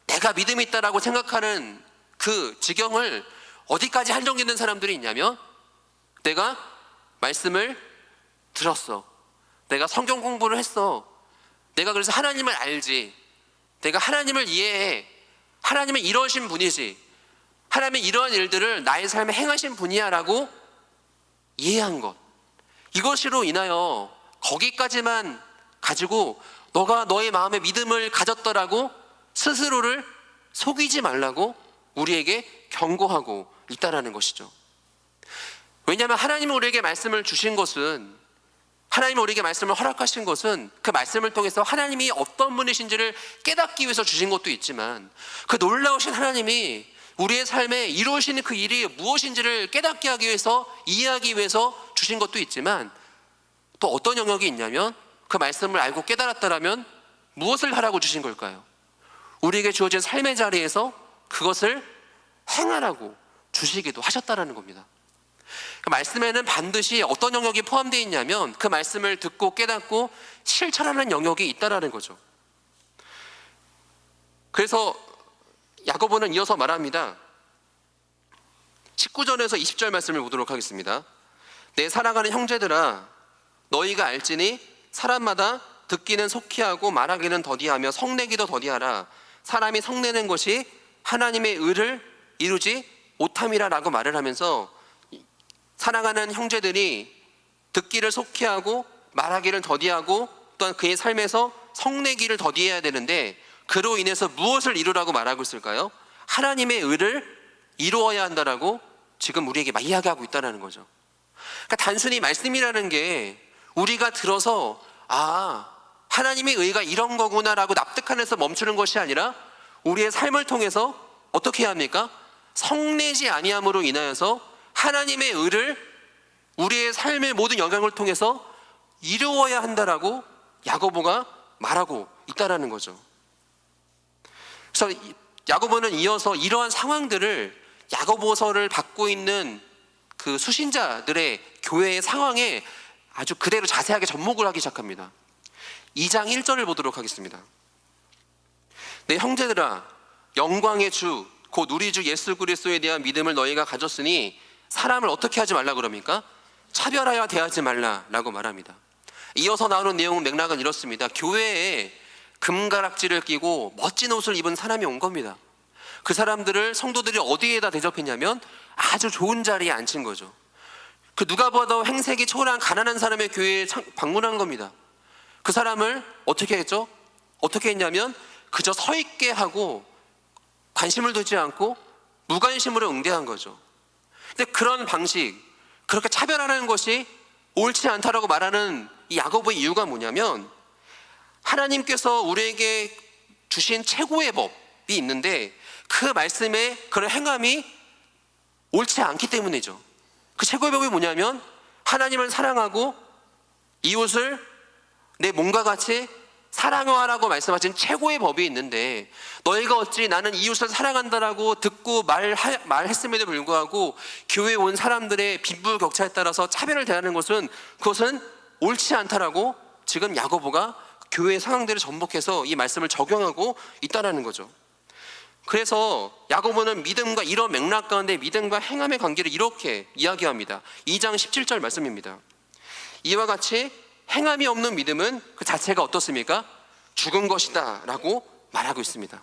내가 믿음이 있다라고 생각하는 그 지경을 어디까지 한정짓는 사람들이 있냐면, 내가 말씀을 들었어, 내가 성경 공부를 했어, 내가 그래서 하나님을 알지, 내가 하나님을 이해해, 하나님은 이러신 분이지, 하나님은 이러한 일들을 나의 삶에 행하신 분이야 라고 이해한 것, 이것으로 인하여 거기까지만 가지고 너가 너의 마음에 믿음을 가졌더라고 스스로를 속이지 말라고 우리에게 경고하고 있다라는 것이죠. 왜냐하면 하나님이 우리에게 말씀을 주신 것은, 하나님이 우리에게 말씀을 허락하신 것은 그 말씀을 통해서 하나님이 어떤 분이신지를 깨닫기 위해서 주신 것도 있지만, 그 놀라우신 하나님이 우리의 삶에 이루시는 그 일이 무엇인지를 깨닫게 하기 위해서, 이해하기 위해서 주신 것도 있지만, 또 어떤 영역이 있냐면 그 말씀을 알고 깨달았다라면 무엇을 하라고 주신 걸까요? 우리에게 주어진 삶의 자리에서 그것을 행하라고 주시기도 하셨다라는 겁니다. 그 말씀에는 반드시 어떤 영역이 포함되어 있냐면 그 말씀을 듣고 깨닫고 실천하는 영역이 있다라는 거죠. 그래서 야고보는 이어서 말합니다. 19절에서 20절 말씀을 보도록 하겠습니다. 내 사랑하는 형제들아, 너희가 알지니 사람마다 듣기는 속히 하고 말하기는 더디하며 성내기도 더디하라. 사람이 성내는 것이 하나님의 의를 이루지 못함이라 라고 말을 하면서, 사랑하는 형제들이 듣기를 속히 하고 말하기를 더디하고 또한 그의 삶에서 성내기를 더디해야 되는데, 그로 인해서 무엇을 이루라고 말하고 있을까요? 하나님의 의를 이루어야 한다라고 지금 우리에게 이야기하고 있다는 거죠. 그러니까 단순히 말씀이라는 게 우리가 들어서 하나님의 의가 이런 거구나라고 납득하면서 멈추는 것이 아니라 우리의 삶을 통해서 어떻게 해야 합니까? 성내지 아니함으로 인하여서 하나님의 의를 우리의 삶의 모든 영역을 통해서 이루어야 한다라고 야고보가 말하고 있다라는 거죠. 그래서 야고보는 이어서 이러한 상황들을, 야고보서를 받고 있는 그 수신자들의 교회의 상황에 아주 그대로 자세하게 접목을 하기 시작합니다. 2장 1절을 보도록 하겠습니다. 내 형제들아, 영광의 주 곧 우리 주 예수 그리스도에 대한 믿음을 너희가 가졌으니 사람을 어떻게 하지 말라 그럽니까? 차별하여 대하지 말라라고 말합니다. 이어서 나오는 내용 맥락은 이렇습니다. 교회에 금가락지를 끼고 멋진 옷을 입은 사람이 온 겁니다. 그 사람들을 성도들이 어디에다 대접했냐면 아주 좋은 자리에 앉힌 거죠. 그 누가 봐도 행색이 초라한 가난한 사람의 교회에 방문한 겁니다. 그 사람을 어떻게 했죠? 어떻게 했냐면 그저 서 있게 하고 관심을 두지 않고 무관심으로 응대한 거죠. 근데 그런 방식, 그렇게 차별하는 것이 옳지 않다라고 말하는 이 야고보의 이유가 뭐냐면 하나님께서 우리에게 주신 최고의 법이 있는데 그 말씀에 그런 행함이 옳지 않기 때문이죠. 그 최고의 법이 뭐냐면 하나님을 사랑하고 이웃을 내 몸과 같이 사랑하라고 말씀하신 최고의 법이 있는데 너희가 어찌 나는 이웃을 사랑한다라고 듣고 말했음에도 불구하고 교회에 온 사람들의 빈부격차에 따라서 차별을 대하는 것은 그것은 옳지 않다라고 지금 야고보가 교회의 상황들을 전복해서 이 말씀을 적용하고 있다는 거죠. 그래서 야고보는 믿음과 이런 맥락 가운데 믿음과 행함의 관계를 이렇게 이야기합니다. 2장 17절 말씀입니다. 이와 같이 행함이 없는 믿음은 그 자체가 어떻습니까? 죽은 것이다 라고 말하고 있습니다.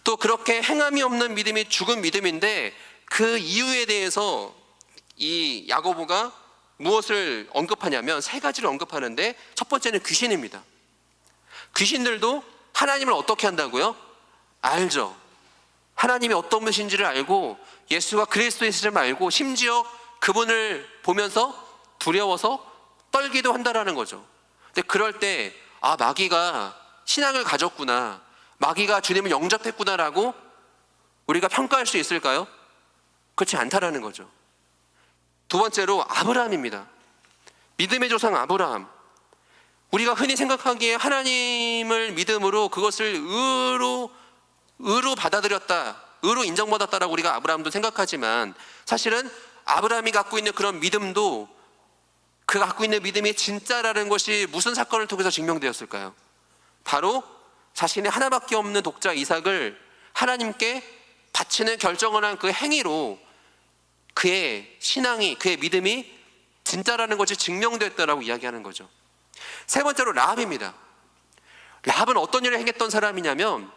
또 그렇게 행함이 없는 믿음이 죽은 믿음인데 그 이유에 대해서 이 야고보가 무엇을 언급하냐면 세 가지를 언급하는데 첫 번째는 귀신입니다. 귀신들도 하나님을 어떻게 한다고요? 알죠. 하나님이 어떤 분이신지를 알고 예수가 그리스도이심을 알고 심지어 그분을 보면서 두려워서 떨기도 한다라는 거죠. 근데 그럴 때 마귀가 신앙을 가졌구나, 마귀가 주님을 영접했구나라고 우리가 평가할 수 있을까요? 그렇지 않다라는 거죠. 두 번째로 아브라함입니다. 믿음의 조상 아브라함. 우리가 흔히 생각하기에 하나님을 믿음으로 그것을 의로 받아들였다, 의로 인정받았다라고 우리가 아브라함도 생각하지만 사실은 아브라함이 갖고 있는 그런 믿음도 그 갖고 있는 믿음이 진짜라는 것이 무슨 사건을 통해서 증명되었을까요? 바로 자신의 하나밖에 없는 독자 이삭을 하나님께 바치는 결정을 한 그 행위로 그의 신앙이, 그의 믿음이 진짜라는 것이 증명되었다라고 이야기하는 거죠. 세 번째로 라합입니다. 라합은 어떤 일을 행했던 사람이냐면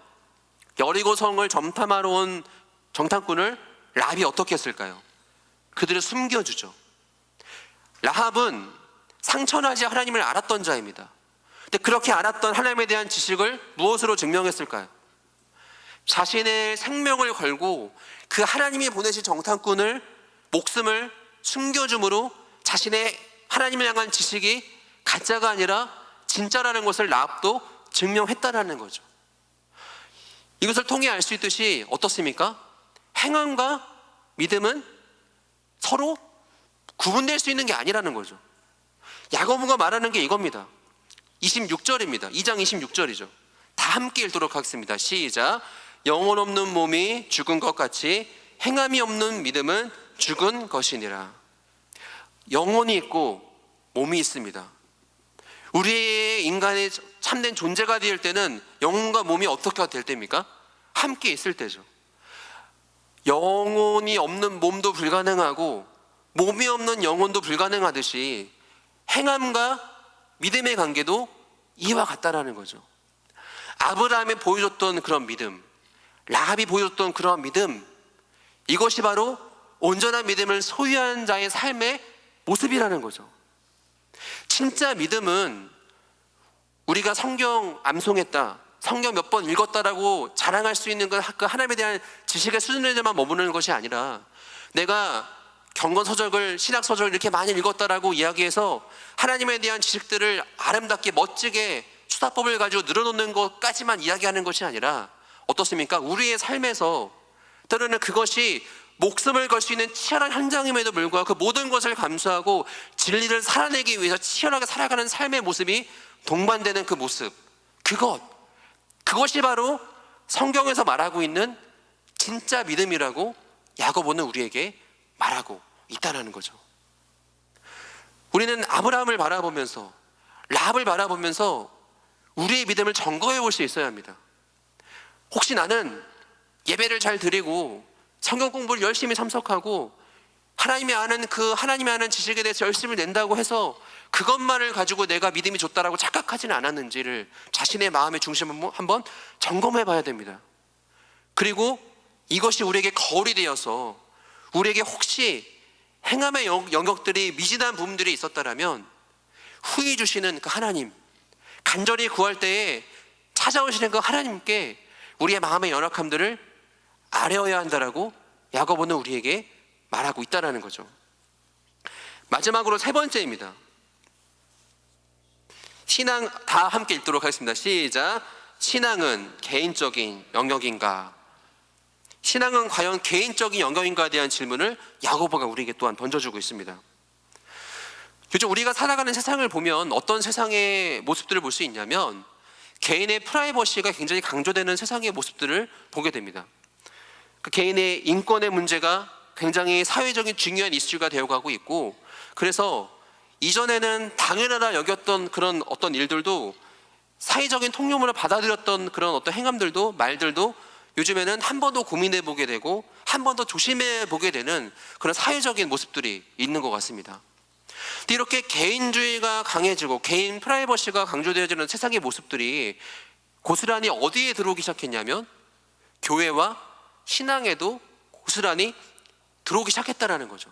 여리고 성을 점탐하러 온 정탐꾼을 라합이 어떻게 했을까요? 그들을 숨겨주죠. 라합은 상처나지 하나님을 알았던 자입니다. 근데 그렇게 알았던 하나님에 대한 지식을 무엇으로 증명했을까요? 자신의 생명을 걸고 그 하나님이 보내신 정탐꾼을 목숨을 숨겨줌으로 자신의 하나님을 향한 지식이 가짜가 아니라 진짜라는 것을 라합도 증명했다라는 거죠. 이것을 통해 알 수 있듯이 어떻습니까? 행함과 믿음은 서로 구분될 수 있는 게 아니라는 거죠. 야고보가 말하는 게 이겁니다. 26절입니다. 2장 26절이죠. 다 함께 읽도록 하겠습니다. 시작. 영혼 없는 몸이 죽은 것 같이 행함이 없는 믿음은 죽은 것이니라. 영혼이 있고 몸이 있습니다. 우리의 인간의 참된 존재가 될 때는 영혼과 몸이 어떻게 될 때입니까? 함께 있을 때죠. 영혼이 없는 몸도 불가능하고 몸이 없는 영혼도 불가능하듯이 행함과 믿음의 관계도 이와 같다라는 거죠. 아브라함이 보여줬던 그런 믿음, 라합이 보여줬던 그런 믿음, 이것이 바로 온전한 믿음을 소유한 자의 삶의 모습이라는 거죠. 진짜 믿음은 우리가 성경 암송했다, 성경 몇 번 읽었다라고 자랑할 수 있는 그 하나님에 대한 지식의 수준에만 머무르는 것이 아니라 내가 경건서적을, 신학서적을 이렇게 많이 읽었다라고 이야기해서 하나님에 대한 지식들을 아름답게 멋지게 수다법을 가지고 늘어놓는 것까지만 이야기하는 것이 아니라 어떻습니까? 우리의 삶에서 때로는 그것이 목숨을 걸 수 있는 치열한 현장임에도 불구하고 그 모든 것을 감수하고 진리를 살아내기 위해서 치열하게 살아가는 삶의 모습이 동반되는 그 모습, 그것이 바로 성경에서 말하고 있는 진짜 믿음이라고 야고보는 우리에게 말하고 있다는 거죠. 우리는 아브라함을 바라보면서 라합을 바라보면서 우리의 믿음을 점검해 볼 수 있어야 합니다. 혹시 나는 예배를 잘 드리고 성경 공부를 열심히 참석하고 하나님이 아는 지식에 대해서 열심을 낸다고 해서 그것만을 가지고 내가 믿음이 좋다라고 착각하지는 않았는지를 자신의 마음의 중심을 한번 점검해 봐야 됩니다. 그리고 이것이 우리에게 거울이 되어서 우리에게 혹시 행함의 영역들이 미진한 부분들이 있었다라면 후히 주시는 그 하나님, 간절히 구할 때에 찾아오시는 그 하나님께 우리의 마음의 연약함들을 아뢰어야 한다라고 야고보는 우리에게 말하고 있다는 거죠. 마지막으로 세 번째입니다. 신앙 다 함께 읽도록 하겠습니다. 시작. 신앙은 개인적인 영역인가? 신앙은 과연 개인적인 영역인가에 대한 질문을 야고보가 우리에게 또한 던져주고 있습니다. 요즘 우리가 살아가는 세상을 보면 어떤 세상의 모습들을 볼 수 있냐면 개인의 프라이버시가 굉장히 강조되는 세상의 모습들을 보게 됩니다. 그 개인의 인권의 문제가 굉장히 사회적인 중요한 이슈가 되어가고 있고, 그래서 이전에는 당연하다 여겼던 그런 어떤 일들도 사회적인 통념으로 받아들였던 그런 어떤 행함들도 말들도 요즘에는 한 번 더 고민해 보게 되고 한 번 더 조심해 보게 되는 그런 사회적인 모습들이 있는 것 같습니다. 근데 이렇게 개인주의가 강해지고 개인 프라이버시가 강조되어지는 세상의 모습들이 고스란히 어디에 들어오기 시작했냐면 교회와 신앙에도 고스란히 들어오기 시작했다라는 거죠.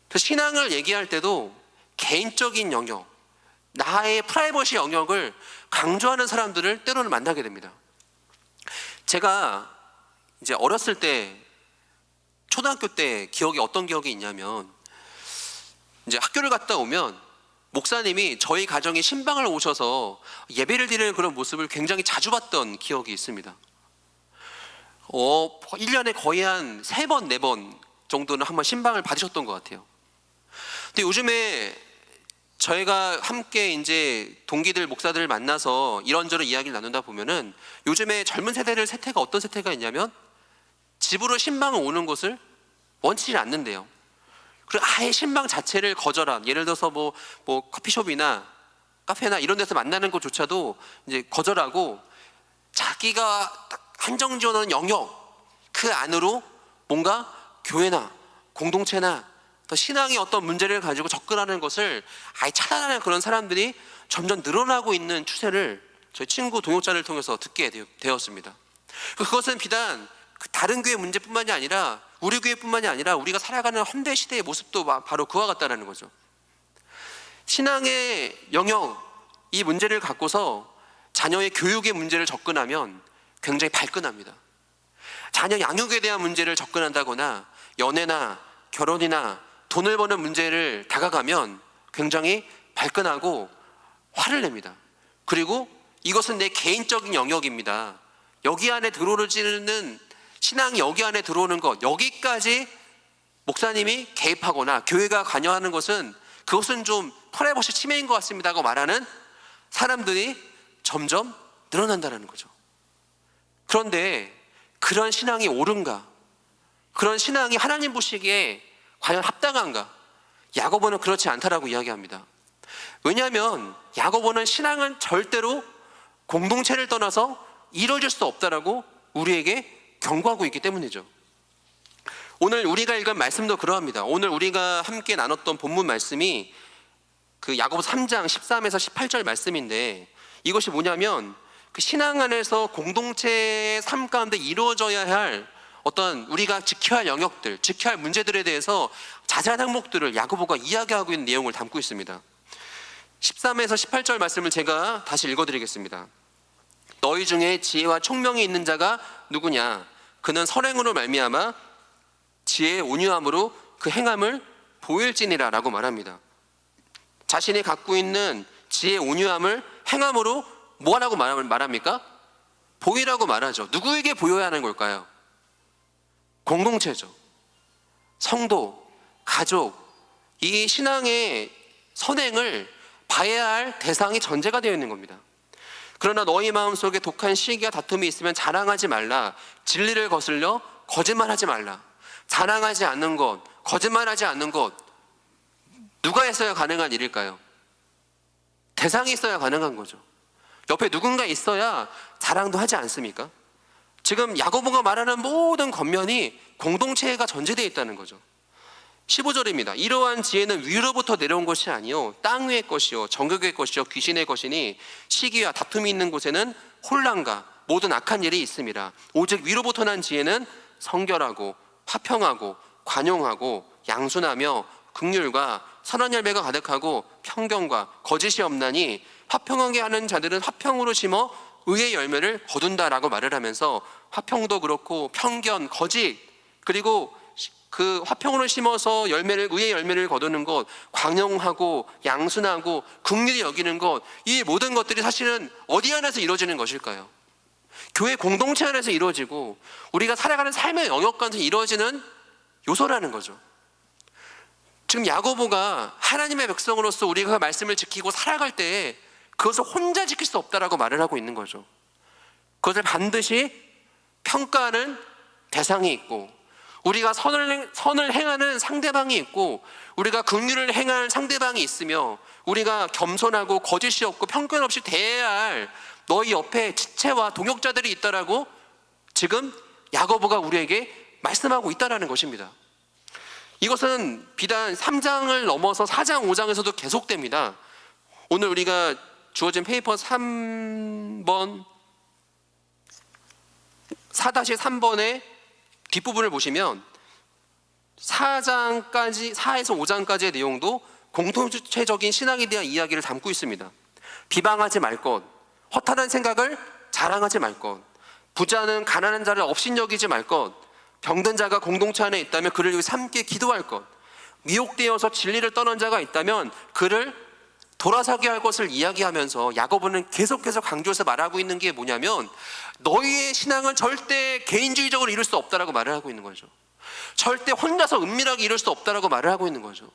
그래서 신앙을 얘기할 때도 개인적인 영역, 나의 프라이버시 영역을 강조하는 사람들을 때로는 만나게 됩니다. 제가 이제 어렸을 때, 초등학교 때 기억이 어떤 기억이 있냐면, 이제 학교를 갔다 오면 목사님이 저희 가정에 신방을 오셔서 예배를 드리는 그런 모습을 굉장히 자주 봤던 기억이 있습니다. 1년에 거의 한 3번, 4번 정도는 한번 신방을 받으셨던 것 같아요. 근데 요즘에 저희가 함께 이제 동기들, 목사들을 만나서 이런저런 이야기를 나누다 보면은 요즘에 젊은 세대를 세태가 어떤 세태가 있냐면 집으로 신방을 오는 것을 원치 않는데요. 그리고 아예 신방 자체를 거절한, 예를 들어서 뭐 커피숍이나 카페나 이런 데서 만나는 것조차도 이제 거절하고 자기가 한정 지어놓은 영역 그 안으로 뭔가 교회나 공동체나 또 신앙의 어떤 문제를 가지고 접근하는 것을 아예 차단하는 그런 사람들이 점점 늘어나고 있는 추세를 저희 친구 동역자를 통해서 듣게 되었습니다. 그것은 비단 다른 교회 문제뿐만이 아니라 우리 교회뿐만이 아니라 우리가 살아가는 현대 시대의 모습도 바로 그와 같다는 거죠. 신앙의 영역, 이 문제를 갖고서 자녀의 교육의 문제를 접근하면 굉장히 발끈합니다. 자녀 양육에 대한 문제를 접근한다거나 연애나 결혼이나 돈을 버는 문제를 다가가면 굉장히 발끈하고 화를 냅니다. 그리고 이것은 내 개인적인 영역입니다. 여기 안에 들어오지는 신앙이 여기 안에 들어오는 것, 여기까지 목사님이 개입하거나 교회가 관여하는 것은 그것은 좀 프라이버시 침해인 것 같습니다 하고 말하는 사람들이 점점 늘어난다는 거죠. 그런데 그런 신앙이 옳은가? 그런 신앙이 하나님 보시기에 과연 합당한가? 야고보는 그렇지 않다라고 이야기합니다. 왜냐하면 야고보는 신앙은 절대로 공동체를 떠나서 이루어질 수 없다라고 우리에게 경고하고 있기 때문이죠. 오늘 우리가 읽은 말씀도 그러합니다. 오늘 우리가 함께 나눴던 본문 말씀이 그 야고보 3장 13에서 18절 말씀인데, 이것이 뭐냐면 그 신앙 안에서 공동체의 삶 가운데 이루어져야 할 어떤 우리가 지켜야 할 영역들, 지켜야 할 문제들에 대해서 자세한 항목들을 야고보가 이야기하고 있는 내용을 담고 있습니다. 13에서 18절 말씀을 제가 다시 읽어드리겠습니다. 너희 중에 지혜와 총명이 있는 자가 누구냐? 그는 선행으로 말미암아 지혜의 온유함으로 그 행함을 보일지니라 라고 말합니다. 자신이 갖고 있는 지혜의 온유함을 행함으로 뭐라고 말합니까? 보이라고 말하죠. 누구에게 보여야 하는 걸까요? 공동체죠. 성도, 가족, 이 신앙의 선행을 봐야 할 대상이 전제가 되어 있는 겁니다. 그러나 너희 마음속에 독한 시기와 다툼이 있으면 자랑하지 말라. 진리를 거슬려 거짓말하지 말라. 자랑하지 않는 것, 거짓말하지 않는 것, 누가 했어야 가능한 일일까요? 대상이 있어야 가능한 거죠. 옆에 누군가 있어야 자랑도 하지 않습니까? 지금 야고보가 말하는 모든 겉면이 공동체가 전제되어 있다는 거죠. 15절입니다. 이러한 지혜는 위로부터 내려온 것이 아니요 땅 위의 것이요 정욕의 것이요 귀신의 것이니 시기와 다툼이 있는 곳에는 혼란과 모든 악한 일이 있습니다. 오직 위로부터 난 지혜는 성결하고 화평하고 관용하고 양순하며 긍휼과 선한 열매가 가득하고 평경과 거짓이 없나니 화평하게 하는 자들은 화평으로 심어 의의 열매를 거둔다라고 말을 하면서 화평도 그렇고 편견, 거짓, 그리고 그 화평으로 심어서 의의 열매를 거두는 것, 광용하고 양순하고 긍휼히 여기는 것, 이 모든 것들이 사실은 어디 안에서 이루어지는 것일까요? 교회 공동체 안에서 이루어지고 우리가 살아가는 삶의 영역 간에서 이루어지는 요소라는 거죠. 지금 야고보가 하나님의 백성으로서 우리가 말씀을 지키고 살아갈 때 그것을 혼자 지킬 수 없다라고 말을 하고 있는 거죠. 그것을 반드시 평가하는 대상이 있고, 우리가 선을 행하는 상대방이 있고, 우리가 긍휼을 행할 상대방이 있으며, 우리가 겸손하고 거짓이 없고 편견 없이 대해야 할 너희 옆에 지체와 동역자들이 있다라고 지금 야고보가 우리에게 말씀하고 있다라는 것입니다. 이것은 비단 3장을 넘어서 4장, 5장에서도 계속됩니다. 오늘 우리가 주어진 페이퍼 3번 4-3번의 뒷부분을 보시면 4에서 5장까지의 내용도 공통체적인 신앙에 대한 이야기를 담고 있습니다. 비방하지 말 것, 허탄한 생각을 자랑하지 말 것, 부자는 가난한 자를 업신여기지 말 것, 병든 자가 공동체 안에 있다면 그를 위해 함께 기도할 것, 미혹되어서 진리를 떠난 자가 있다면 그를 돌아서게 할 것을 이야기하면서 야고보는 계속해서 강조해서 말하고 있는 게 뭐냐면, 너희의 신앙은 절대 개인주의적으로 이룰 수 없다라고 말을 하고 있는 거죠. 절대 혼자서 은밀하게 이룰 수 없다라고 말을 하고 있는 거죠.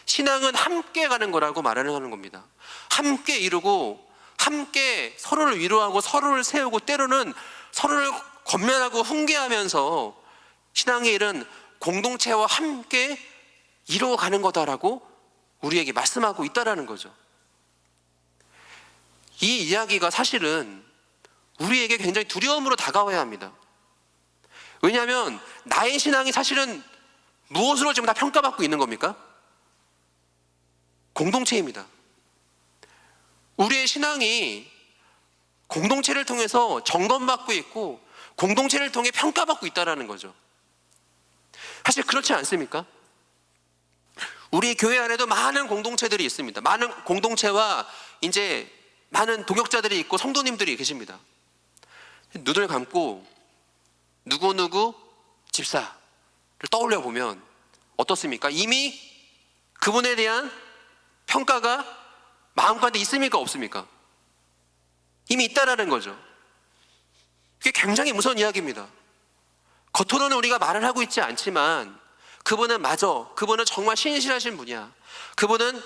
신앙은 함께 가는 거라고 말을 하는 겁니다. 함께 이루고 함께 서로를 위로하고 서로를 세우고 때로는 서로를 권면하고 훈계하면서 신앙의 일은 공동체와 함께 이루어가는 거다라고 우리에게 말씀하고 있다라는 거죠. 이 이야기가 사실은 우리에게 굉장히 두려움으로 다가와야 합니다. 왜냐하면 나의 신앙이 사실은 무엇으로 지금 다 평가받고 있는 겁니까? 공동체입니다. 우리의 신앙이 공동체를 통해서 점검받고 있고 공동체를 통해 평가받고 있다는 거죠. 사실 그렇지 않습니까? 우리 교회 안에도 많은 공동체들이 있습니다. 많은 공동체와 이제 많은 동역자들이 있고 성도님들이 계십니다. 눈을 감고 누구누구 집사를 떠올려 보면 어떻습니까? 이미 그분에 대한 평가가 마음가운데 있습니까? 없습니까? 이미 있다라는 거죠. 그게 굉장히 무서운 이야기입니다. 겉으로는 우리가 말을 하고 있지 않지만 그분은 정말 신실하신 분이야. 그분은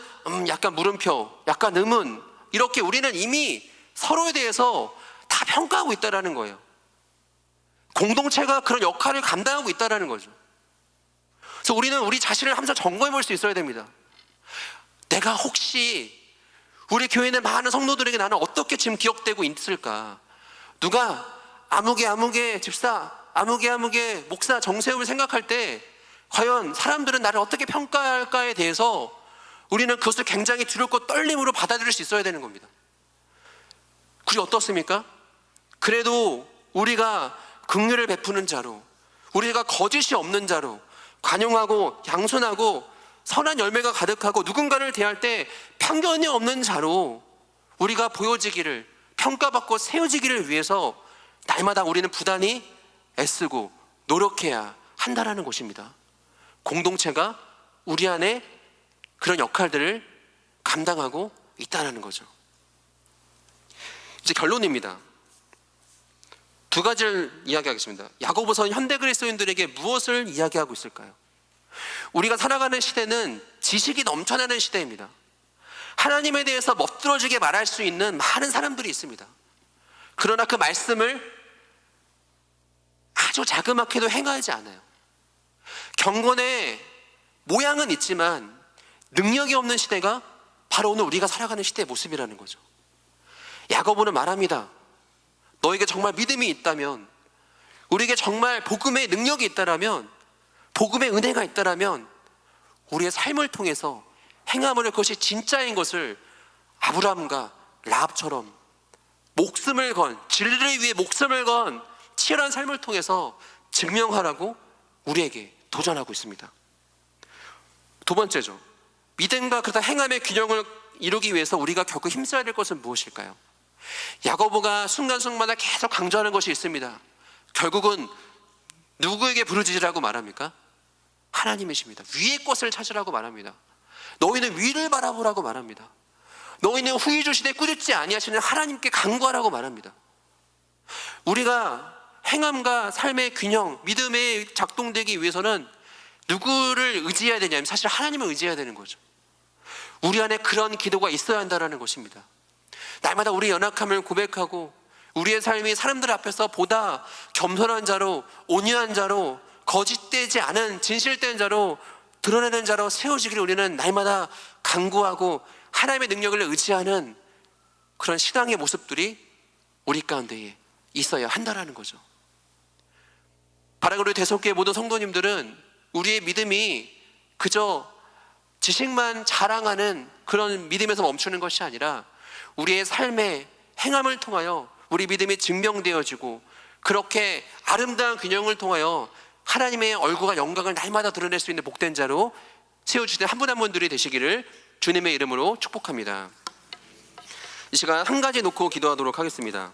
약간 물음표, 약간 의문, 이렇게 우리는 이미 서로에 대해서 다 평가하고 있다라는 거예요. 공동체가 그런 역할을 감당하고 있다라는 거죠. 그래서 우리는 우리 자신을 항상 점검해 볼 수 있어야 됩니다. 내가 혹시 우리 교회는 많은 성도들에게 나는 어떻게 지금 기억되고 있을까? 누가 아무개 집사, 아무개 목사 정세움을 생각할 때 과연 사람들은 나를 어떻게 평가할까에 대해서 우리는 그것을 굉장히 두렵고 떨림으로 받아들일 수 있어야 되는 겁니다. 그게 어떻습니까? 그래도 우리가 긍휼을 베푸는 자로, 우리가 거짓이 없는 자로, 관용하고 양순하고 선한 열매가 가득하고 누군가를 대할 때 편견이 없는 자로 우리가 보여지기를, 평가받고 세워지기를 위해서 날마다 우리는 부단히 애쓰고 노력해야 한다라는 것입니다. 공동체가 우리 안에 그런 역할들을 감당하고 있다는 거죠. 이제 결론입니다. 두 가지를 이야기하겠습니다. 야고보서는 현대 그리스도인들에게 무엇을 이야기하고 있을까요? 우리가 살아가는 시대는 지식이 넘쳐나는 시대입니다. 하나님에 대해서 멋들어지게 말할 수 있는 많은 사람들이 있습니다. 그러나 그 말씀을 아주 자그맣게도 행하지 않아요. 경건의 모양은 있지만 능력이 없는 시대가 바로 오늘 우리가 살아가는 시대의 모습이라는 거죠. 야고보는 말합니다. 너에게 정말 믿음이 있다면, 우리에게 정말 복음의 능력이 있다라면, 복음의 은혜가 있다라면 우리의 삶을 통해서 행함으로 그것이 진짜인 것을 아브라함과 라합처럼 목숨을 건, 진리를 위해 목숨을 건 치열한 삶을 통해서 증명하라고 우리에게 도전하고 있습니다. 두 번째죠. 믿음과 그렇다 행함의 균형을 이루기 위해서 우리가 결국 힘써야 될 것은 무엇일까요? 야고보가 순간순간마다 계속 강조하는 것이 있습니다. 결국은 누구에게 부르짖으라고 말합니까? 하나님이십니다. 위의 것을 찾으라고 말합니다. 너희는 위를 바라보라고 말합니다. 너희는 후히 주시되 꾸짖지 아니하시는 하나님께 간구하라고 말합니다. 우리가 행함과 삶의 균형, 믿음에 작동되기 위해서는 누구를 의지해야 되냐면 사실 하나님을 의지해야 되는 거죠. 우리 안에 그런 기도가 있어야 한다는 것입니다. 날마다 우리의 연약함을 고백하고 우리의 삶이 사람들 앞에서 보다 겸손한 자로, 온유한 자로, 거짓되지 않은 진실된 자로, 드러내는 자로 세워지기를 우리는 날마다 간구하고 하나님의 능력을 의지하는 그런 신앙의 모습들이 우리 가운데에 있어야 한다는 거죠. 바라그리 대속교회 모든 성도님들은 우리의 믿음이 그저 지식만 자랑하는 그런 믿음에서 멈추는 것이 아니라 우리의 삶의 행함을 통하여 우리 믿음이 증명되어지고 그렇게 아름다운 균형을 통하여 하나님의 얼굴과 영광을 날마다 드러낼 수 있는 복된 자로 세워주시는 한 분 한 분들이 되시기를 주님의 이름으로 축복합니다. 이 시간 한 가지 놓고 기도하도록 하겠습니다.